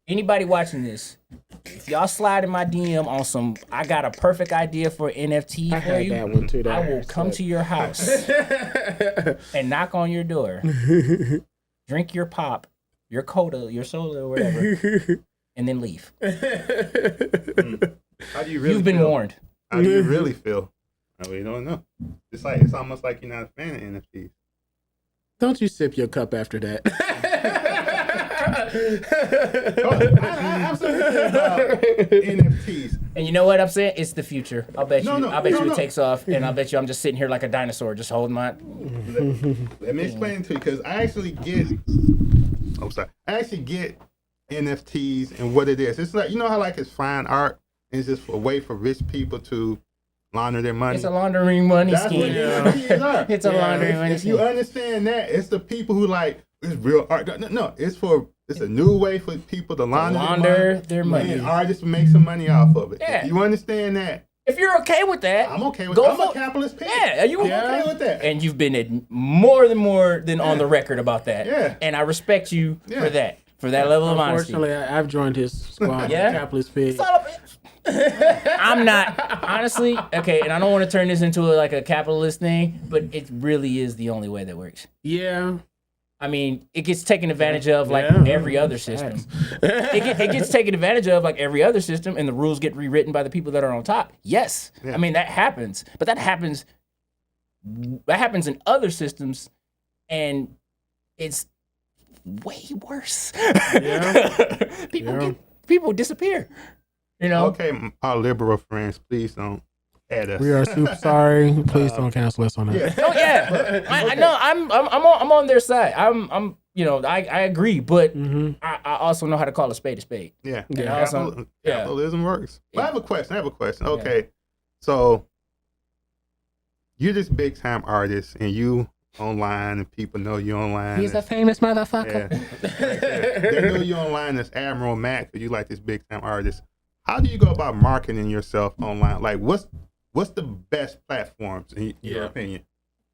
anybody watching this, if y'all slide in my DM on some, I got a perfect idea for an NFT for you. That one too, I will come to your house and knock on your door, drink your pop, your coda, your soda, or whatever, and then leave. How do you really You've been warned. How do you really feel? I really don't know. It's almost like you're not a fan of NFTs. Don't you sip your cup after that. I'm so about NFTs. And you know what I'm saying? It's the future. I'll bet you it takes off, and I'll bet you I'm just sitting here like a dinosaur, just holding my. Let me explain to you, because I actually get. Oh, sorry. I actually get NFTs and what it is. It's like, you know how like it's fine art, and it's just a way for rich people to launder their money. It's a laundering money scheme. That's what NFTs are. It's a laundering money scheme. If you understand that, it's the people who like it's real art. No, it's a new way for people to launder their money. And artists make some money off of it. Yeah. If you understand that. If you're okay with that, I'm okay with that. I'm a capitalist pig. Yeah, I'm okay with that. And you've been more than on the record about that. Yeah. And I respect you for that. For that level of honesty. Unfortunately, I've joined his squad. Capitalist pig. I'm not, honestly, okay, and I don't want to turn this into like a capitalist thing, but it really is the only way that works. Yeah. I mean, it gets taken advantage of like every other system. It gets taken advantage of like every other system, and the rules get rewritten by the people that are on top. Yes. Yeah. I mean, that happens. But that happens in other systems, and it's way worse. Yeah. People disappear. You know? Okay, our liberal friends, please don't add us. We are super sorry. Please don't cancel us on that. Yeah. Oh yeah, I know. I'm on their side. I'm I agree, but I also know how to call a spade a spade. Yeah. Also, capitalism works. But I have a question. Okay, so you're this big time artist, and you online, and people know you online. He's a famous motherfucker. Yeah. They know you online as Admiral Max, but you like this big time artist. How do you go about marketing yourself online? Like, what's the best platforms in your opinion?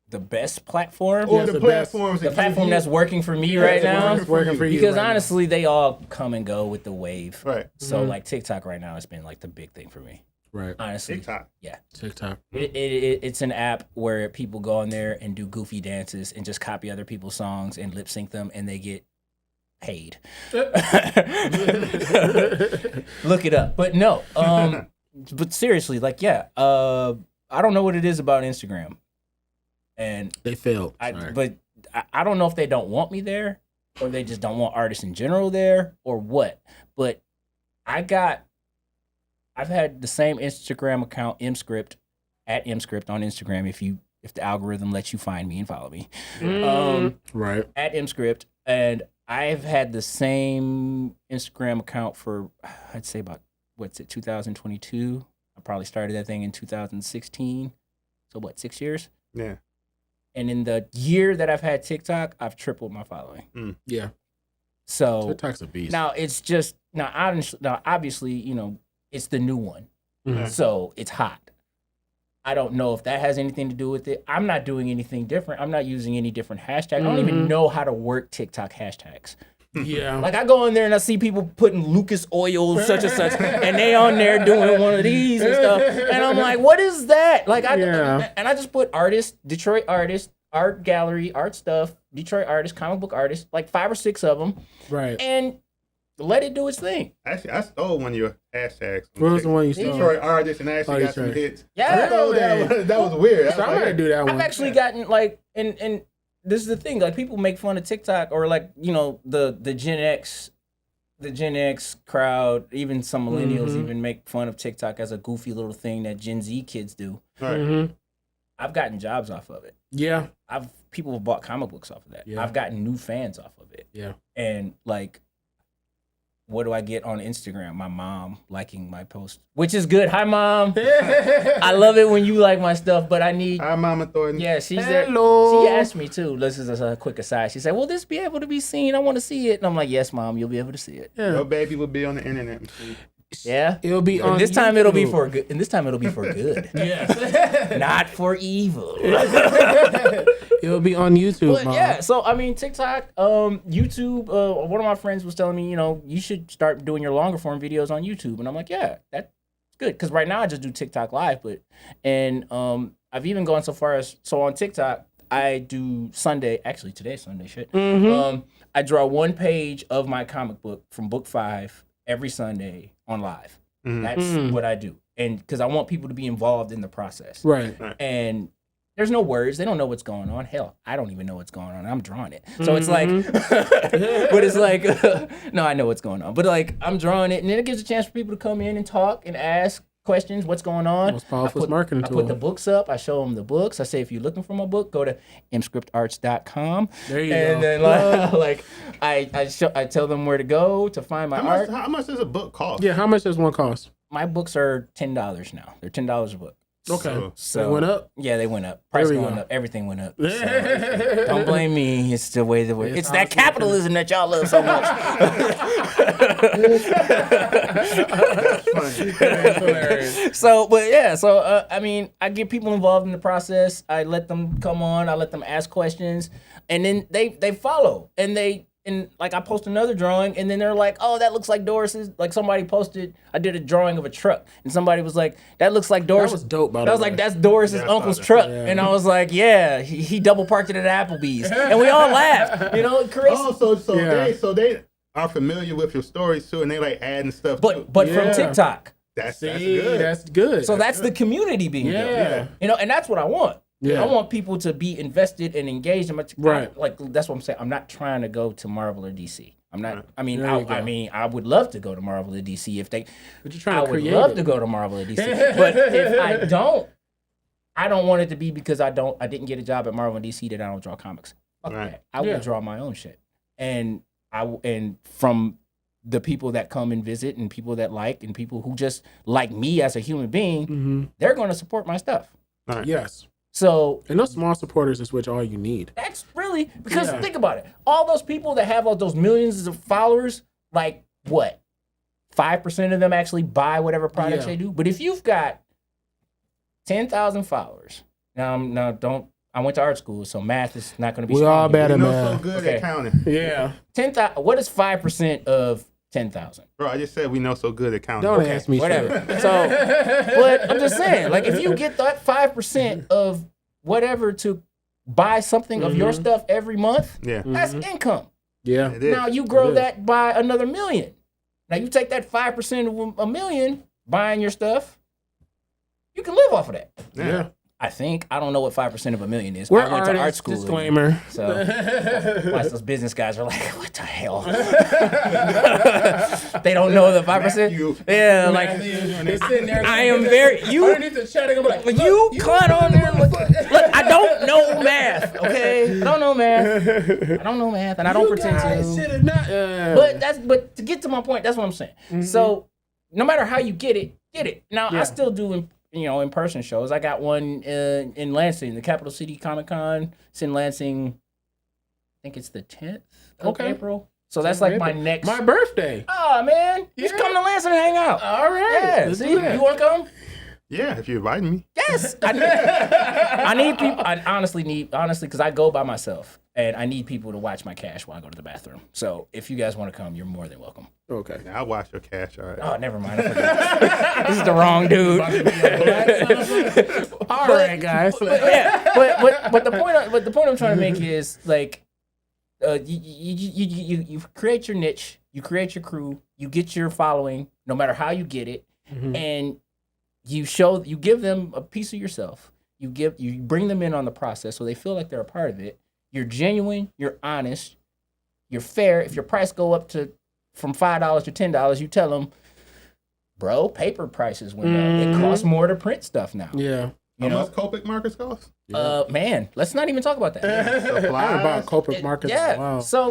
The best platform? Or the platforms that's working for me right now? Working for you. Because honestly, they all come and go with the wave. Right. So like TikTok right now has been like the big thing for me. Right. Honestly. TikTok. Yeah. TikTok. It's an app where people go on there and do goofy dances and just copy other people's songs and lip sync them, and they get paid. Look it up. But no, but seriously, like, I don't know what it is about Instagram, and they failed. But I don't know if they don't want me there, or they just don't want artists in general there, or what. But I've had the same Instagram account, mscript, at mscript on Instagram. If the algorithm lets you find me and follow me, right, at mscript. And I've had the same Instagram account for, I'd say about, 2022? I probably started that thing in 2016. So 6 years? Yeah. And in the year that I've had TikTok, I've tripled my following. Yeah. So TikTok's a beast. now it's just now obviously, you know, it's the new one. So it's hot. I don't know if that has anything to do with it. I'm not doing anything different. I'm not using any different hashtags. I don't even know how to work TikTok hashtags. Yeah. Like I go in there and I see people putting Lucas Oil such and such, and they on there doing one of these and stuff, and I'm like, what is that? Like and I just put artist, Detroit artist, art gallery, art stuff, Detroit artist, comic book artist, like 5 or 6 of them, Right. and let it do its thing. Actually, I stole one of your hashtags. What was the one you stole? Detroit artist, and I actually got some Detroit. hits. Yeah. I stole that was weird. So I'm gonna do that one. I've actually gotten like, and this is the thing, like people make fun of TikTok or like, you know, the Gen X crowd, even some millennials even make fun of TikTok as a goofy little thing that Gen Z kids do. Right. I've gotten jobs off of it. Yeah. People have bought comic books off of that. Yeah. I've gotten new fans off of it. Yeah. And like, what do I get on Instagram? My mom liking my post, which is good. Hi, Mom. I love it when you like my stuff, but I need. Hi, Mama Thornton. Yeah, she's Hello. there. She asked me too. This is a quick aside. She said, "Will this be able to be seen? I want to see it." And I'm like, "Yes, Mom. You'll be able to see it." Your baby will be on the internet. Yeah. It'll be on And this time it'll be YouTube. for good. And this time it'll be for good. Yes. Not for evil. It'll be on YouTube, But Mom. yeah, so I mean TikTok, YouTube, one of my friends was telling me, you know, you should start doing your longer form videos on YouTube. And I'm like, yeah, that's good. Cause right now I just do TikTok live, and I've even gone so far as, so on TikTok, I do Sunday, actually today's Sunday shit. I draw one page of my comic book from book 5 every Sunday on live. That's what I do. And cause I want people to be involved in the process. Right. And there's no words. They don't know what's going on. Hell, I don't even know what's going on. I'm drawing it. So it's like, but it's like, no, I know what's going on. But like, I'm drawing it. And then it gives a chance for people to come in and talk and ask questions. What's going on? Most powerful marketing I tool. put the books up. I show them the books. I say, if you're looking for my book, go to mscriptarts.com. There you and go. then like I tell them where to go to find my art. How much does a book cost? Yeah, how much does one cost? My books are $10 now. They're $10 a book. Okay. So It went up? Yeah, they went up. Price we going go. up. Everything went up. So, don't blame me. It's the way it's that honestly capitalism that y'all love so much. That's hilarious. So, but yeah, so I mean, I get people involved in the process. I let them come on. I let them ask questions, and then they follow, and like I post another drawing, and then they're like, "Oh, that looks like Doris's." Like somebody posted, I did a drawing of a truck, and somebody was like, "That looks like Doris." That was dope, by I the was way. like, "That's Doris's Yeah, I saw uncle's that. truck," Yeah. and I was like, "Yeah, he double parked it at Applebee's," and we all laughed. You know, it creates. Oh, so Yeah. they are familiar with your stories too, and they like adding stuff. too. But Yeah. from TikTok, that's See, good. that's good. so that's the community being built. Yeah. You know, and that's what I want. Yeah. I want people to be invested and engaged in my Right. like that's what I'm saying. I'm not trying to go to Marvel or DC. I'm not. I mean, There you go. I would love to go to Marvel or DC if they. But you're trying I to would create love it. to go to Marvel or DC, but if I don't want it to be because I didn't get a job at Marvel and DC that I don't draw comics. Fuck Right. that. I Yeah. will draw my own shit, and from the people that come and visit and people that like and people who just like me as a human being, they're going to support my stuff. Yes. So And those small supporters is what all you need. that's really because Yeah. think about it. All those people that have all those millions of followers, like what? 5% of them actually buy whatever products Yeah. they do. But if you've got 10,000 followers, now I went to art school, so math is not going to be. We strong all here. bad You at know math. so good Okay. at counting, Yeah. 10,000. What is 5% of 10,000? bro. I just said we know so good at counting. Don't ask me Whatever. shit. So, but I'm just saying, like, if you get that 5% of whatever to buy something of your stuff every month, Yeah, that's income. Yeah. it is. Now you grow It is. that by another million. Now you take that 5% of a million buying your stuff, you can live off of that. Yeah. I think. I don't know what 5% of a million is. We're I went to art artists, school. disclaimer. So watch those business guys are like, what the hell? They don't know the 5%. You. Yeah, like It's sitting there. I am very you. Underneath the chatting, I'm like, You caught on there. Look, I don't know math. Okay, I don't know math. I don't know math, and I don't pretend to. Should have not. But to get to my point, that's what I'm saying. So no matter how you get it. Now I still do in person shows. I got one in Lansing, the Capital City Comic Con. It's in Lansing. I think it's the 10th of April. So that's like my next. My birthday. Oh man, just come to Lansing and hang out. All right. Yeah, Let's see, do that. you want to come? Yeah, if you invite me. Yes. I need people. I honestly, because I go by myself, and I need people to watch my cash while I go to the bathroom. So if you guys want to come, you're more than welcome. Okay. I'll watch your cash. All right. Oh, never mind. I forgot. This is the wrong dude. All right, guys. But the point I'm trying to make is like, you create your niche, you create your crew, you get your following, no matter how you get it, and you give them a piece of yourself. You bring them in on the process so they feel like they're a part of it. You're genuine, you're honest, you're fair. If your price go up from $5 to $10, you tell them, bro, paper prices went up. It costs more to print stuff now. Yeah. How much Copic markers cost? Man, let's not even talk about that. I heard about Copic markets. Yeah. Wow. So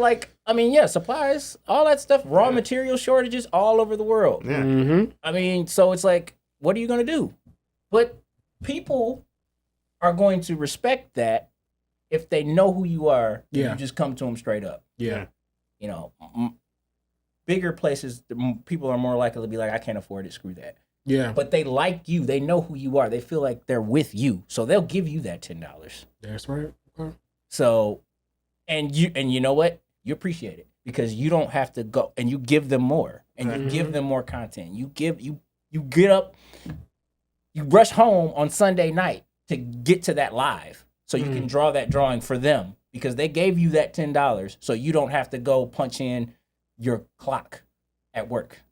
supplies, all that stuff, raw material shortages all over the world. Yeah. Mm-hmm. So it's like, what are you going to do? But people are going to respect that if they know who you are. Yeah. You just come to them straight up. Yeah. Bigger places, people are more likely to be like, I can't afford it, screw that. Yeah. But they like you. They know who you are. They feel like they're with you. So they'll give you that $10. That's right. Okay. So, and you know what? You appreciate it because you don't have to go, and you give them more, and you give them more content. You get up, you rush home on Sunday night to get to that live so you can draw that drawing for them because they gave you that $10 so you don't have to go punch in your clock at work.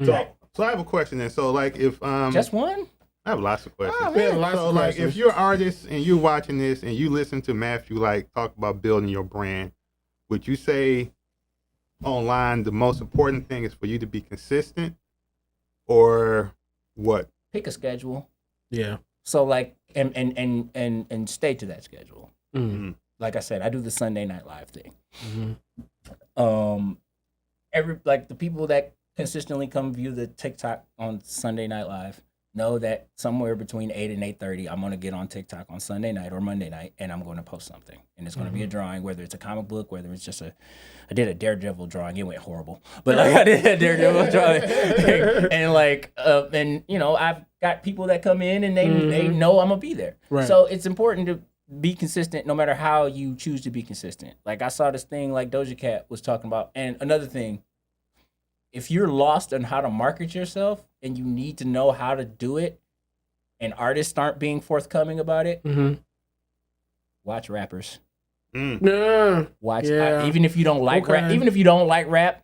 So I have a question then. So like if Just one? I have lots of questions. Oh, man. So like if you're an artist and you're watching this and you listen to Matthew like talk about building your brand, would you say online the most important thing is for you to be consistent or what? Pick a schedule. Yeah. So like and stay to that schedule. Mm-hmm. Like I said, I do the Sunday Night Live thing. Mm-hmm. The people that consistently come view the TikTok on Sunday Night Live know that somewhere between 8 and 8:30, I'm gonna get on TikTok on Sunday night or Monday night, and I'm gonna post something, and it's gonna be a drawing, whether it's a comic book, whether it's just I did a Daredevil drawing, it went horrible, but like I did a Daredevil drawing, and I've got people that come in and they know I'm gonna be there, Right. So it's important to be consistent no matter how you choose to be consistent. Like I saw this thing like Doja Cat was talking about, and another thing. If you're lost on how to market yourself and you need to know how to do it and artists aren't being forthcoming about it, watch rappers. Yeah. Watch Yeah. even if you don't like rap, Okay. even if you don't like rap,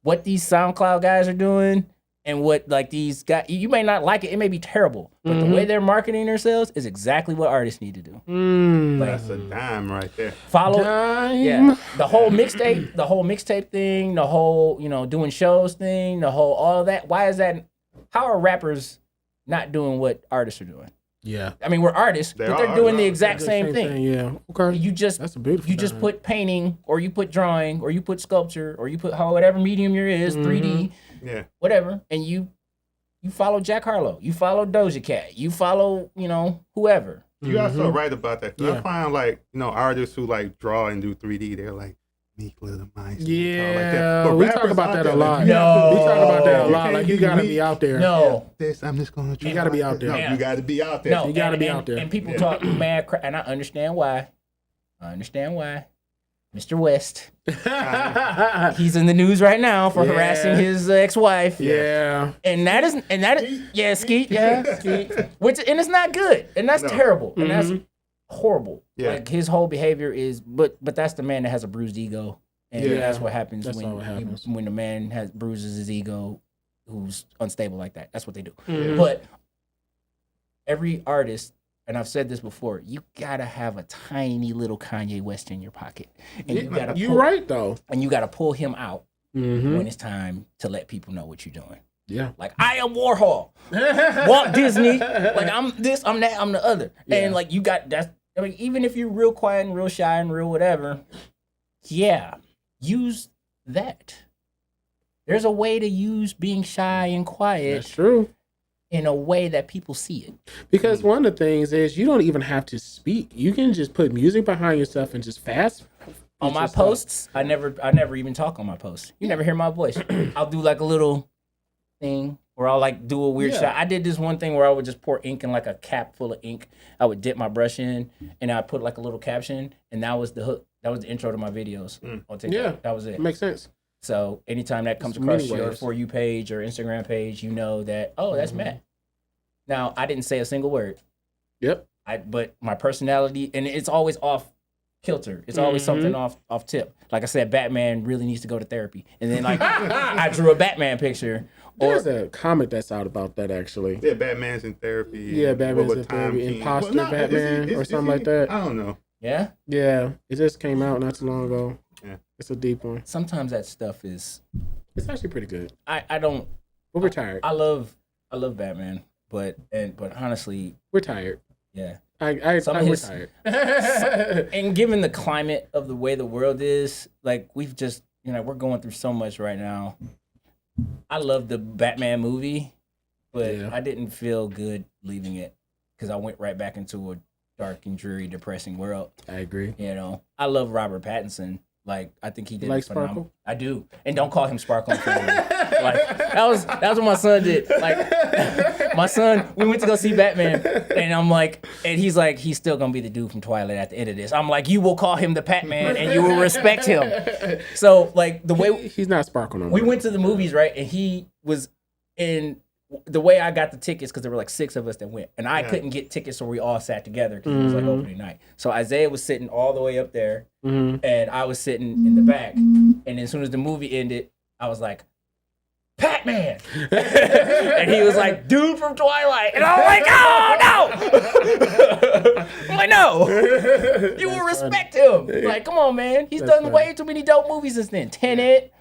what these SoundCloud guys are doing and what like these guys, you may not like it, it may be terrible, but the way they're marketing themselves is exactly what artists need to do. That's a dime right there. Follow Dime. the whole mixtape thing, the whole, doing shows thing, all of that. Why is that? How are rappers not doing what artists are doing? Yeah. I mean, we're artists, but they're doing the exact same thing. Yeah. Okay. That's a beautiful. You just put painting, or you put drawing, or you put sculpture, or you put whatever medium you're is, 3D, whatever, and you follow Jack Harlow, you follow Doja Cat, you follow, whoever. You are so right about that. 'Cause Yeah. I find like, artists who like draw and do 3D, they're like meek little mice. Yeah. Like that. But We talk rappers about out that there, a lot. like, No. We talk about that a lot. can't Like you be gotta meek. be out there. No. I'm just gonna try. You gotta be out there. No, Yeah. you gotta be out there. No, You gotta be and- out there. And people talk mad crap, and I understand why. Mr. West, he's in the news right now for harassing his ex-wife. Yeah. And that is Skeet, Skeet. And it's not good, and that's terrible, and that's horrible. Yeah. Like his whole behavior is, but that's the man that has a bruised ego, and Yeah. that's what happens That's all that happens. when the man bruises his ego, who's unstable like that. That's what they do. Mhm. But every artist, and I've said this before, you gotta have a tiny little Kanye West in your pocket, and You're right though. and you gotta pull him out Mm-hmm. when it's time to let people know what you're doing. Yeah. Like I am Warhol, Walt Disney. Like I'm this, I'm that, I'm the other. Yeah. And like you got that's. I mean, even if you're real quiet and real shy and real whatever, use that. There's a way to use being shy and quiet That's true. in a way that people see it. Because one of the things is you don't even have to speak. You can just put music behind yourself and just fast On my posts, I never even talk on my posts. You never hear my voice. I'll do like a little thing where I'll like do a weird shot. I did this one thing where I would just pour ink in like a cap full of ink. I would dip my brush in and I put like a little caption, and that was the hook. That was the intro to my videos on TikTok. Yeah, that was it. Makes sense. So anytime that comes across your For You page or Instagram page, you know that, oh, that's Matt. Now, I didn't say a single word. Yep. But my personality, and it's always off kilter. It's always something off tip. Like I said, Batman really needs to go to therapy. And then like I drew a Batman picture. There's a comic that's out about that actually. Yeah, Batman's in therapy. Yeah, Batman's in therapy. Imposter Batman or something like that. I don't know. Yeah? Yeah. It just came out not too long ago. Yeah. It's a deep one. Sometimes that stuff is... It's actually pretty good. I don't... But we're tired. I love Batman, but honestly... We're tired. Yeah. We're tired. And given the climate of the way the world is, like we've just, we're going through so much right now. I love the Batman movie, but I didn't feel good leaving it because I went right back into a dark and dreary, depressing world. I agree. I love Robert Pattinson. Like, I think he did. You like Sparkle? I do, and don't call him Sparkle. Like that was what my son did. Like my son, we went to go see Batman, and I'm like, and he's like, he's still gonna be the dude from Twilight at the end of this. I'm like, you will call him the Batman, and you will respect him. So like the way he's not Sparkle no more. We went to the movies, right, and he was in. The way I got the tickets, because there were like 6 of us that went, and I couldn't get tickets, so we all sat together because it was like opening night. So Isaiah was sitting all the way up there, and I was sitting in the back. And as soon as the movie ended, I was like, Batman! And he was like, dude from Twilight. And I'm like, oh, no! I'm like, no! You will respect him. Like, come on, man. He's done way too many dope movies since then. Tenet,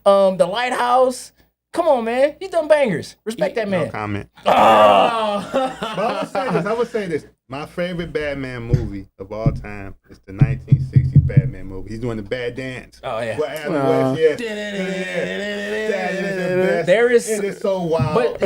The Lighthouse. Come on, man. He's done bangers. Respect that man. No comment. Oh. But I would say this. My favorite Batman movie of all time is the 1960s Batman movie. He's doing the bad dance. Oh, yeah. Well, Adam West, There is... It is so wild. But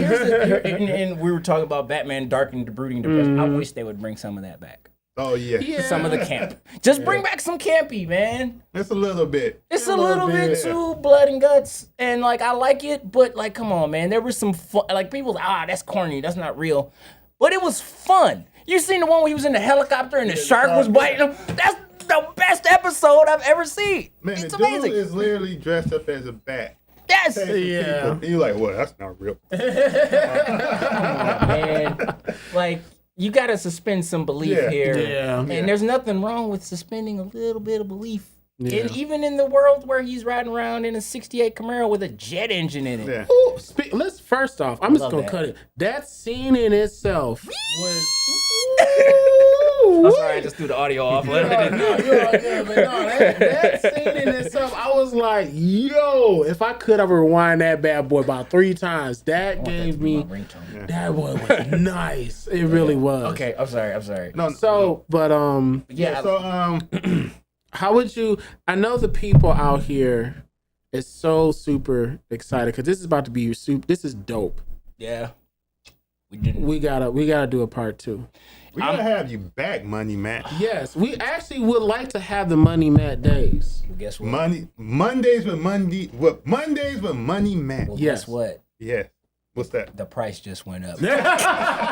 and we were talking about Batman, dark and brooding depression. I wish they would bring some of that back. Oh, yeah. Some of the camp. Just bring back some campy, man. It's a little bit. It's a little bit too blood and guts. And, like, I like it, but, like, come on, man. There was some fun. Like, people, that's corny. That's not real. But it was fun. You seen the one where he was in the helicopter and the shark was biting him? That's the best episode I've ever seen. Man, it's the amazing. dude is literally dressed up as a bat. Yes. Yeah. And you're like, well, that's not real. Come on, man. Like, you got to suspend some belief here. Yeah. And there's nothing wrong with suspending a little bit of belief. Yeah. And even in the world where he's riding around in a 68 Camaro with a jet engine in it. Yeah. Ooh, let's first off, I'm just going to cut it. That scene in itself was... I'm sorry, I just threw the audio off. You're all good, but that scene in itself, I was like, yo, if I could have rewind that bad boy about 3 times, that gave me... That boy was nice. It really was. Okay, I'm sorry. No, So, but, Yeah. So, how would you... I know the people out here is so super excited because this is about to be super... This is dope. Yeah. We didn't. We gotta do a part 2. we gotta have you back, Money Matt. Yes, we actually would like to have the Money Matt days. Well, guess what? Mondays with Monday Matt. Well, Yes. guess what? Yeah. What's that? The price just went up.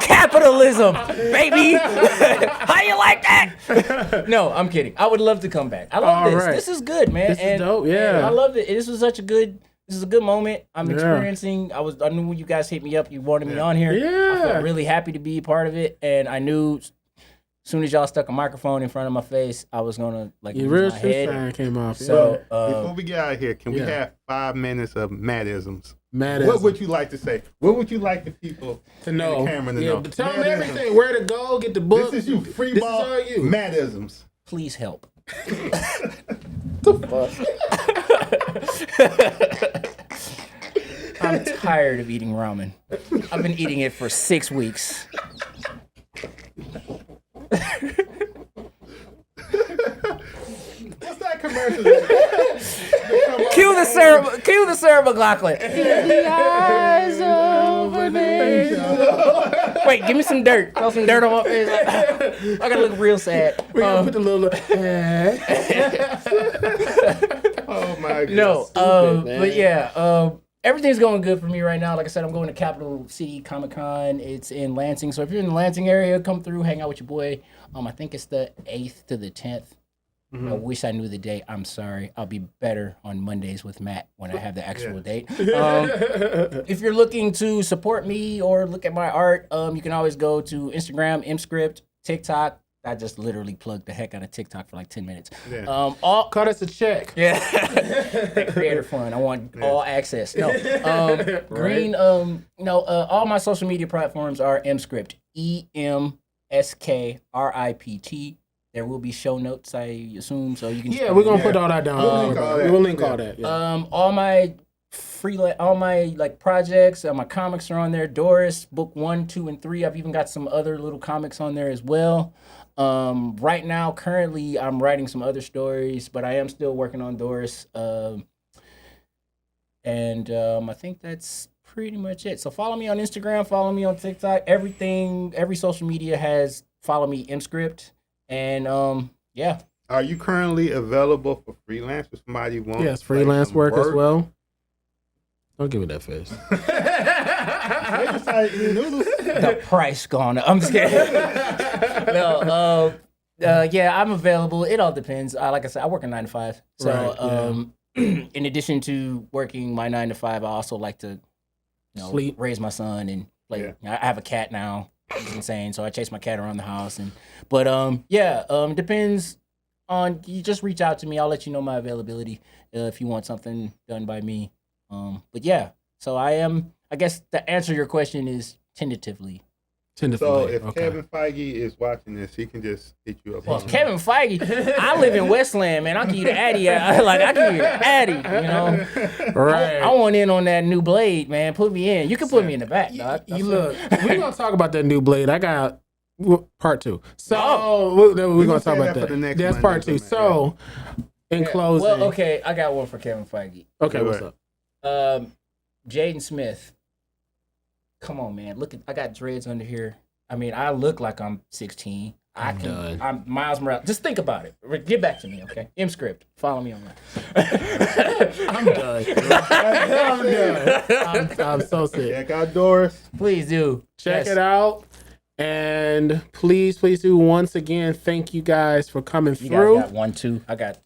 Capitalism, baby. How you like that? No, I'm kidding. I would love to come back. I love this. Right. This is good, man. This is dope. Yeah. and I loved it. This was such a good. This is a good moment. I'm experiencing. I knew when you guys hit me up, you wanted me on here. Yeah. I felt really happy to be a part of it, and I knew as soon as y'all stuck a microphone in front of my face, I was gonna Your lose real my street head. sign came off. So Before we get out of here, can we have 5 minutes of Mattisms? Mattism. What would you like to say? What would you like the people to know? the camera to know? But tell them Mattisms. everything. Where to go, get the book. This is you. Free This ball. is all you. Mattisms. Please help. I'm tired of eating ramen. I've been eating it for 6 weeks. What's that commercial? Cue the Sarah McLachlan. The eyes of an angel. Wait, give me some dirt. Throw some dirt on my face. I gotta look real sad. We gotta put the little. Oh my god. No, Stupid, man. but yeah, everything's going good for me right now. Like I said, I'm going to Capital City Comic Con. It's in Lansing, so if you're in the Lansing area, come through, hang out with your boy. I think it's the 8th to the 10th. I wish I knew the date. I'm sorry. I'll be better on Mondays with Matt when I have the actual date. If you're looking to support me or look at my art, you can always go to Instagram, mscript, TikTok. I just literally plugged the heck out of TikTok for like 10 minutes. Yeah. Cut us a check. Yeah. That creator fund. I want all access. No. Green, all my social media platforms are mscript. EMSKRIPT. There will be show notes, I assume, so you can. Yeah, we're gonna put all that down. We'll link all that. Yeah. All my projects, my comics are on there. Doris, book 1, 2, and 3. I've even got some other little comics on there as well. Right now, currently, I'm writing some other stories, but I am still working on Doris. I think that's pretty much it. So follow me on Instagram, follow me on TikTok. Every social media has follow me mscript. And yeah. Are you currently available for freelance if somebody wants? Yes, freelance work as well. Don't give me that face. The price gone up. I'm just kidding. No, yeah, I'm available. It all depends. Like I said, I work a 9 to 5. So in addition to working my 9 to 5, I also like to sleep, raise my son, and play. I have a cat now. It's insane. So I chase my cat around the house, depends on, you just reach out to me. I'll let you know my availability if you want something done by me. But yeah, so I guess the answer to your question is tentatively. So if Kevin Feige is watching this, he can just hit you up. Well, Kevin Feige, I live in Westland, man. I'll give you the Addy. I give you the Addy, Right. I want in on that new Blade, man. Put me in. You can put me in the back, dog. You look, we're going to talk about that new Blade. I got part 2. So we're going to talk about that. That's part 2. So in closing. Well, okay, I got one for Kevin Feige. Okay, what's up? Jaden Smith. Come on, man. Look, I got dreads under here. I mean, I look like I'm 16. I'm Miles Morales. Just think about it. Get back to me, okay? mscript. Follow me on that. I'm done. I'm so sick. Check out Doris. Please do. Check it out. And please do, once again, thank you guys for coming through. You guys got 1, 2. You got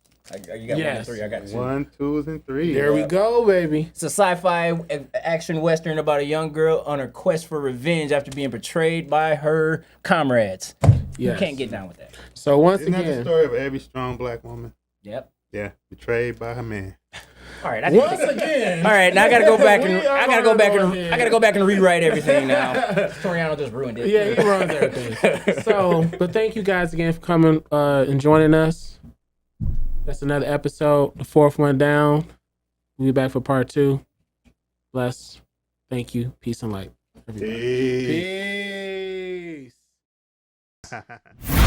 1 and 3. I got 2. 1, 2, and 3. There we go, baby. It's a sci-fi action western about a young girl on her quest for revenge after being betrayed by her comrades. Yes. You can't get down with that. So Isn't that the story of every strong black woman? Yep. Yeah, betrayed by her man. All right. Once again. All right. Now I gotta go back and I gotta go back and rewrite everything now. Toriano just ruined it. Yeah, he ruined everything. But thank you guys again for coming and joining us. That's another episode. The 4th one down. We'll be back for part 2. Bless. Thank you. Peace and light. Peace. Peace.